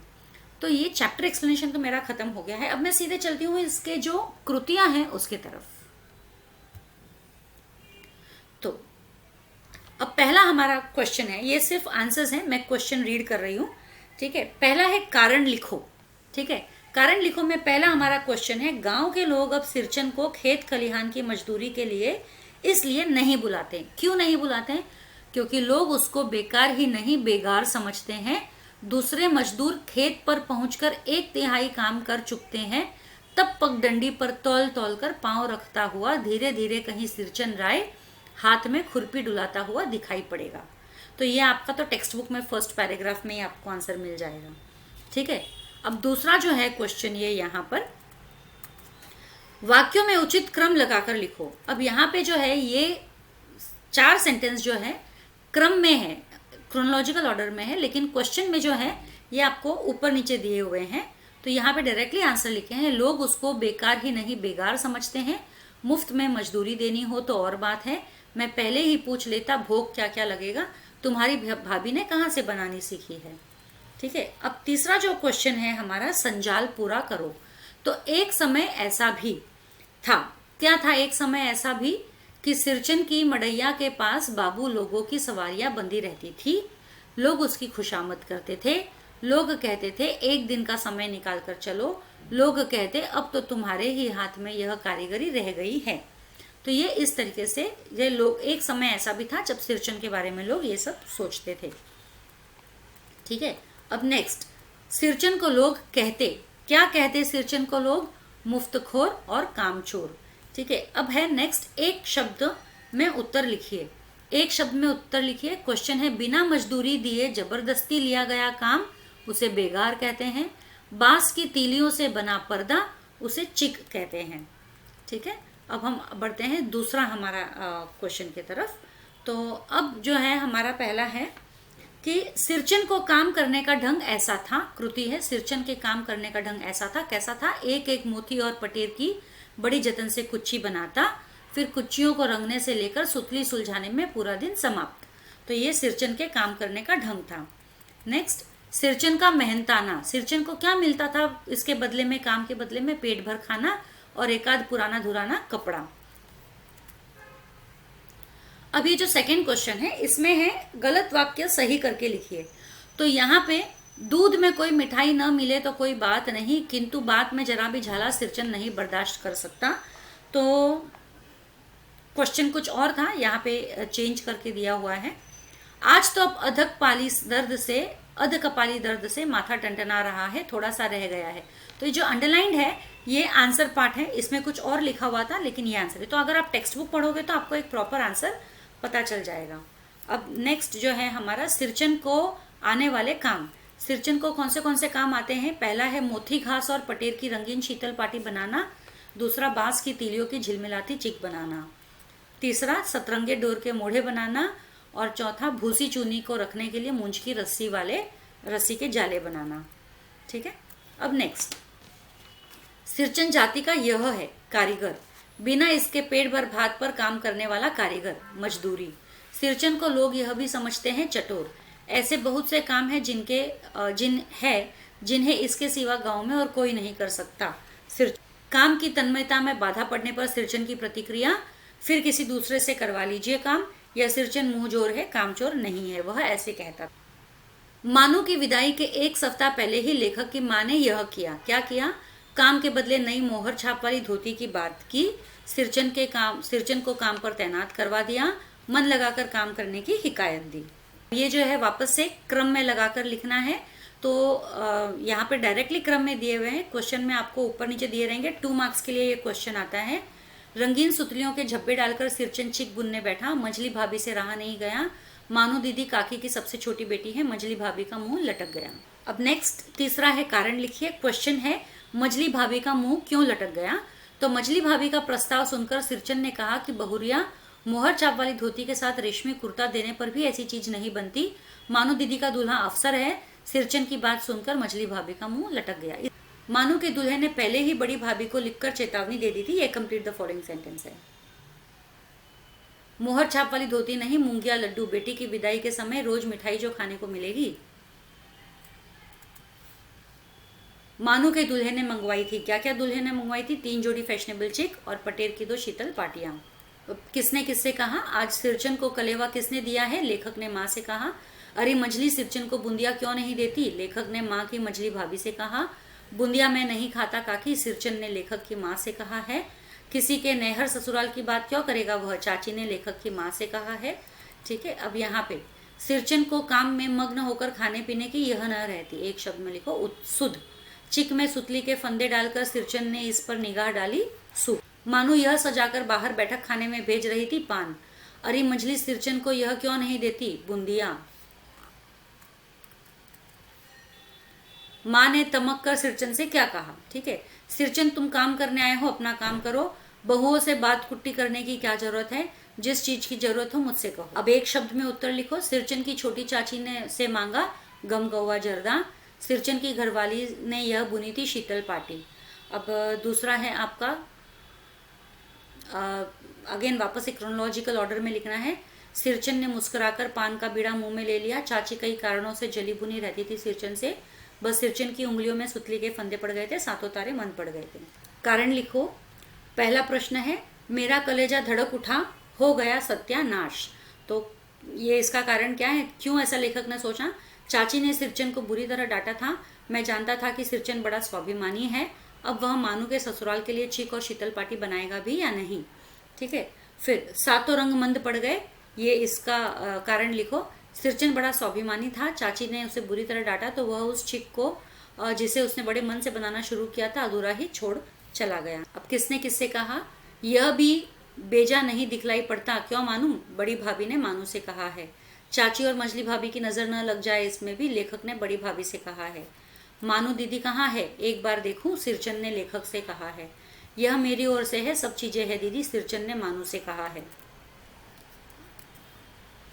तो ये चैप्टर एक्सप्लेनेशन तो मेरा खत्म हो गया है। अब मैं सीधे चलती हूँ इसके जो कृतियां हैं उसके तरफ। तो अब पहला हमारा क्वेश्चन है, ये सिर्फ आंसर्स हैं, मैं क्वेश्चन रीड कर रही हूँ, ठीक है। पहला है कारण लिखो, ठीक है। कारण लिखो में पहला हमारा क्वेश्चन है, गांव के लोग अब सिरचन को खेत खलिहान की मजदूरी के लिए इसलिए नहीं बुलाते। क्यों नहीं बुलाते हैं? क्योंकि लोग उसको बेकार ही नहीं बेगार समझते हैं। दूसरे मजदूर खेत पर पहुंचकर 1/3 काम कर चुकते हैं, तब पगडंडी पर तौल तौल कर पांव रखता हुआ धीरे धीरे कहीं सिरचन राय हाथ में खुरपी डुलाता हुआ दिखाई पड़ेगा। तो ये आपका तो टेक्स्ट बुक में फर्स्ट पैराग्राफ में ही आपको आंसर मिल जाएगा, ठीक है। अब दूसरा जो है क्वेश्चन, ये यहाँ पर वाक्यों में उचित क्रम लगाकर लिखो। अब यहाँ पे जो है ये 4 सेंटेंस जो है क्रम में है, क्रोनोलॉजिकल ऑर्डर में है, लेकिन क्वेश्चन में जो है ये आपको ऊपर नीचे दिए हुए हैं। तो यहाँ पे डायरेक्टली आंसर लिखे हैं, लोग उसको बेकार ही नहीं बेगार समझते हैं। मुफ्त में मजदूरी देनी हो तो और बात है, मैं पहले ही पूछ लेता भोग क्या क्या लगेगा, तुम्हारी भाभी ने कहाँ से बनानी सीखी है, ठीक है। अब तीसरा जो क्वेश्चन है हमारा, संजाल पूरा करो। तो एक समय ऐसा भी था, क्या था? एक समय ऐसा भी कि सिरचन की मड़ैया के पास बाबू लोगों की सवारियां बंधी रहती थी। लोग उसकी खुशामद करते थे। लोग कहते थे एक दिन का समय निकाल कर चलो। लोग कहते अब तो तुम्हारे ही हाथ में यह कारीगरी रह गई है। तो ये इस तरीके से ये लोग, एक समय ऐसा भी था जब सिरचन के बारे में लोग ये सब सोचते थे, ठीक है। अब नेक्स्ट, सिरचन को लोग कहते, क्या कहते सिरचन को लोग? मुफ्तखोर और कामचोर, ठीक है। अब है नेक्स्ट, एक शब्द में उत्तर लिखिए। एक शब्द में उत्तर लिखिए। क्वेश्चन है, बिना मजदूरी दिए जबरदस्ती लिया गया काम उसे बेगार कहते हैं। बांस की तीलियों से बना पर्दा उसे चिक कहते हैं, ठीक है। अब हम बढ़ते हैं दूसरा हमारा क्वेश्चन की तरफ। तो अब जो है हमारा पहला है कि सिरचन को काम करने का ढंग ऐसा था, कृति है, सिरचन के काम करने का ढंग ऐसा था। कैसा था? एक एक मोती और पटेर की बड़ी जतन से कुच्ची बनाता, फिर कुच्चियों को रंगने से लेकर सुतली सुलझाने में पूरा दिन समाप्त। तो ये सिरचन के काम करने का ढंग था। नेक्स्ट, सिरचन का मेहनताना। सिरचन को क्या मिलता था इसके बदले में, काम के बदले में? पेट भर खाना और एकाध पुराना धुराना कपड़ा। अब ये जो सेकंड क्वेश्चन है इसमें है गलत वाक्य सही करके लिखिए। तो यहाँ पे दूध में कोई मिठाई न मिले तो कोई बात नहीं, किंतु बात में जरा भी झाला सिरचन नहीं बर्दाश्त कर सकता। तो क्वेश्चन कुछ और था, यहाँ पे चेंज करके दिया हुआ है। आज तो अब अध कपाली दर्द से माथा टंटना रहा है, थोड़ा सा रह गया है। तो ये जो अंडरलाइंड है ये आंसर पार्ट है, इसमें कुछ और लिखा हुआ था लेकिन ये आंसर है। तो अगर आप टेक्स्ट बुक पढ़ोगे तो आपको एक प्रॉपर आंसर पता चल जाएगा। अब नेक्स्ट जो है हमारा, सिरचन को आने वाले काम। सिरचन को कौन से काम आते हैं? पहला है मोथी घास और पटेर की रंगीन शीतल पाटी बनाना। दूसरा, बांस की तीलियों की झिलमिलाती चिक बनाना। तीसरा, सतरंगे डोर के मोढ़े बनाना। और चौथा, भूसी चूनी को रखने के लिए मूंछ की रस्सी के जाले बनाना, ठीक है। अब नेक्स्ट, सिरचन जाति का यह है कारीगर, बिना इसके पेट भर भात पर काम करने वाला कारीगर, मजदूरी। सिरचन को लोग यह भी समझते हैं चटोर। ऐसे बहुत से काम हैं जिन्हें इसके सिवा गांव में और कोई नहीं कर सकता। काम की तन्मयता में बाधा पड़ने पर सिरचन की प्रतिक्रिया, फिर किसी दूसरे से करवा लीजिए काम। यह सिरचन मुंहजोर है, कामचोर नहीं है, वह ऐसे कहता। मानू की विदाई के 1 सप्ताह पहले ही लेखक की माँ ने यह किया। क्या किया? काम के बदले नई मोहर छाप वाली धोती की बात की। सिरचन को काम पर तैनात करवा दिया। मन लगाकर काम करने की हिकायत दी। ये जो है वापस से क्रम में लगाकर लिखना है। तो यहाँ पे डायरेक्टली क्रम में दिए हुए हैं। क्वेश्चन में आपको ऊपर नीचे दिए रहेंगे। 2 मार्क्स के लिए ये क्वेश्चन आता है। रंगीन सुतलियों के झब्बे डालकर सिरचन चिक बुनने बैठा, मझली भाभी से रहा नहीं गया, मानू दीदी काकी की सबसे छोटी बेटी है, मझली भाभी का मुंह लटक गया। अब नेक्स्ट तीसरा है कारण लिखिए। क्वेश्चन है मझली भाभी का मुंह क्यों लटक गया। तो मझली भाभी का प्रस्ताव सुनकर सिरचन ने कहा कि बहुरिया, मोहर छाप वाली धोती के साथ रेशमी कुर्ता देने पर भी ऐसी चीज नहीं बनती, मानू दीदी का दूल्हा अफसर है। सिरचन की बात सुनकर मझली भाभी का मुंह लटक गया। मानू के दूल्हे ने पहले ही बड़ी भाभी को लिखकर चेतावनी दे दी थी। ये कंप्लीट द फॉलोइंग सेंटेंस है। मोहर छाप वाली धोती नहीं, मूंगिया लड्डू, बेटी की विदाई के समय रोज मिठाई जो खाने को मिलेगी। मानू के दूल्हे ने मंगवाई थी, क्या क्या दूल्हे ने मंगवाई थी? 3 जोड़ी फैशनेबल चिक और पटेर की 2 शीतल पाटियां। किसने किससे कहा? आज सिरचन को कलेवा किसने दिया है? लेखक ने माँ से कहा। अरे मछली सिरचन को बूंदिया क्यों नहीं देती? लेखक ने माँ की मछली भाभी से कहा। बूंदिया मैं नहीं खाता काकी, सिरचन ने लेखक की माँ से कहा है। किसी के नैहर ससुराल की बात क्यों करेगा वह? चाची ने लेखक की माँ से कहा है। ठीक है, अब यहाँ पे सिरचन को काम में मग्न होकर खाने पीने की यह न रहती। एक शब्द में लिखो उत्सुद। चिक में सुतली के फंदे डालकर सिरचन ने इस पर निगाह डाली। सूप। मानो यह सजाकर बाहर बैठक खाने में भेज रही थी। पान। अरे मछली सिरचन को यह क्यों नहीं देती? बूंदिया। माँ ने तमक कर सिरचन से क्या कहा? ठीक है, सिरचन तुम काम करने आए हो, अपना काम करो, बहुओं से बात कुट्टी करने की क्या जरूरत है? जिस चीज की जरूरत हो मुझसे कहो। अब एक शब्द में उत्तर लिखो। सिरचन की छोटी चाची ने से मांगा गम कौवा जर्दा। सिरचन की घरवाली ने यह बुनी थी शीतल पाटी। अब दूसरा है आपका अगेन वापस एक क्रोनोलॉजिकल ऑर्डर में लिखना है। सिरचन ने मुस्कुराकर पान का बीड़ा मुंह में ले लिया। चाची कई कारणों से जली बुनी रहती थी सिरचन से, बस सिरचन की उंगलियों में सुतली के फंदे पड़ गए थे, सातों तारे मन पड़ गए थे। कारण लिखो। पहला प्रश्न है मेरा कलेजा धड़क उठा, हो गया सत्यानाश। तो ये इसका कारण क्या है? क्यों ऐसा लेखक ने सोचा? चाची ने सिरचन को बुरी तरह डांटा था। मैं जानता था कि सिरचन बड़ा स्वाभिमानी है। अब वह मानू के ससुराल के लिए चिक और शीतल पाटी बनाएगा भी या नहीं। ठीक है, फिर सातों रंग मंद पड़ गए, ये इसका कारण लिखो। सिरचन बड़ा स्वाभिमानी था, चाची ने उसे बुरी तरह डांटा तो वह उस चिक को जिसे उसने बड़े मन से बनाना शुरू किया था अधूरा ही छोड़ चला गया। अब किसने किससे कहा? यह भी बेजा नहीं दिखलाई पड़ता क्यों मानू? बड़ी भाभी ने मानू से कहा है। चाची और मछली भाभी की नजर न लग जाए इसमें भी लेखक ने बड़ी भाभी से कहा है। मानू दीदी कहाँ है? एक बार देखूं, सिरचन ने लेखक से कहा है। यह मेरी ओर से है, सब चीजें है दीदी, सिरचन ने मानू से कहा है।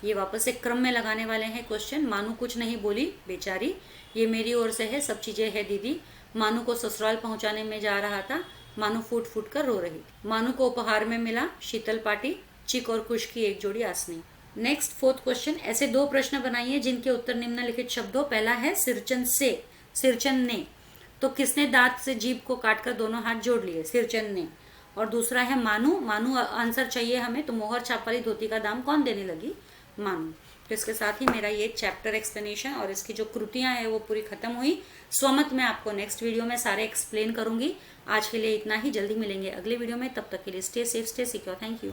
ये वापस एक क्रम में लगाने वाले हैं क्वेश्चन। मानू कुछ नहीं बोली बेचारी, ये मेरी ओर से है, सब चीजें है दीदी। मानू को ससुराल पहुंचाने में जा रहा था, मानू फूट फूट कर रो रही। मानू को उपहार में मिला शीतल पाटी, चिक और कुश की एक जोड़ी आसनी। Next 4th question. ऐसे 2 प्रश्न बनाइए जिनके उत्तर निम्नलिखित शब्दों। पहला है सिरचन से, सिरचन ने। तो किसने दांत से जीभ को काटकर दोनों हाथ जोड़ लिए? सिरचन ने। और दूसरा है मानू, मानू आंसर चाहिए हमें, तो मोहर छाप वाली धोती का दाम कौन देने लगी? मानू। तो इसके साथ ही मेरा ये चैप्टर एक्सप्लेनेशन और इसकी जो कृतियां हैं वो पूरी खत्म हुई। स्वमत मैं आपको नेक्स्ट वीडियो में सारे एक्सप्लेन करूंगी। आज के लिए इतना ही, जल्दी मिलेंगे अगले वीडियो में, तब तक के लिए stay safe, stay secure. Thank you.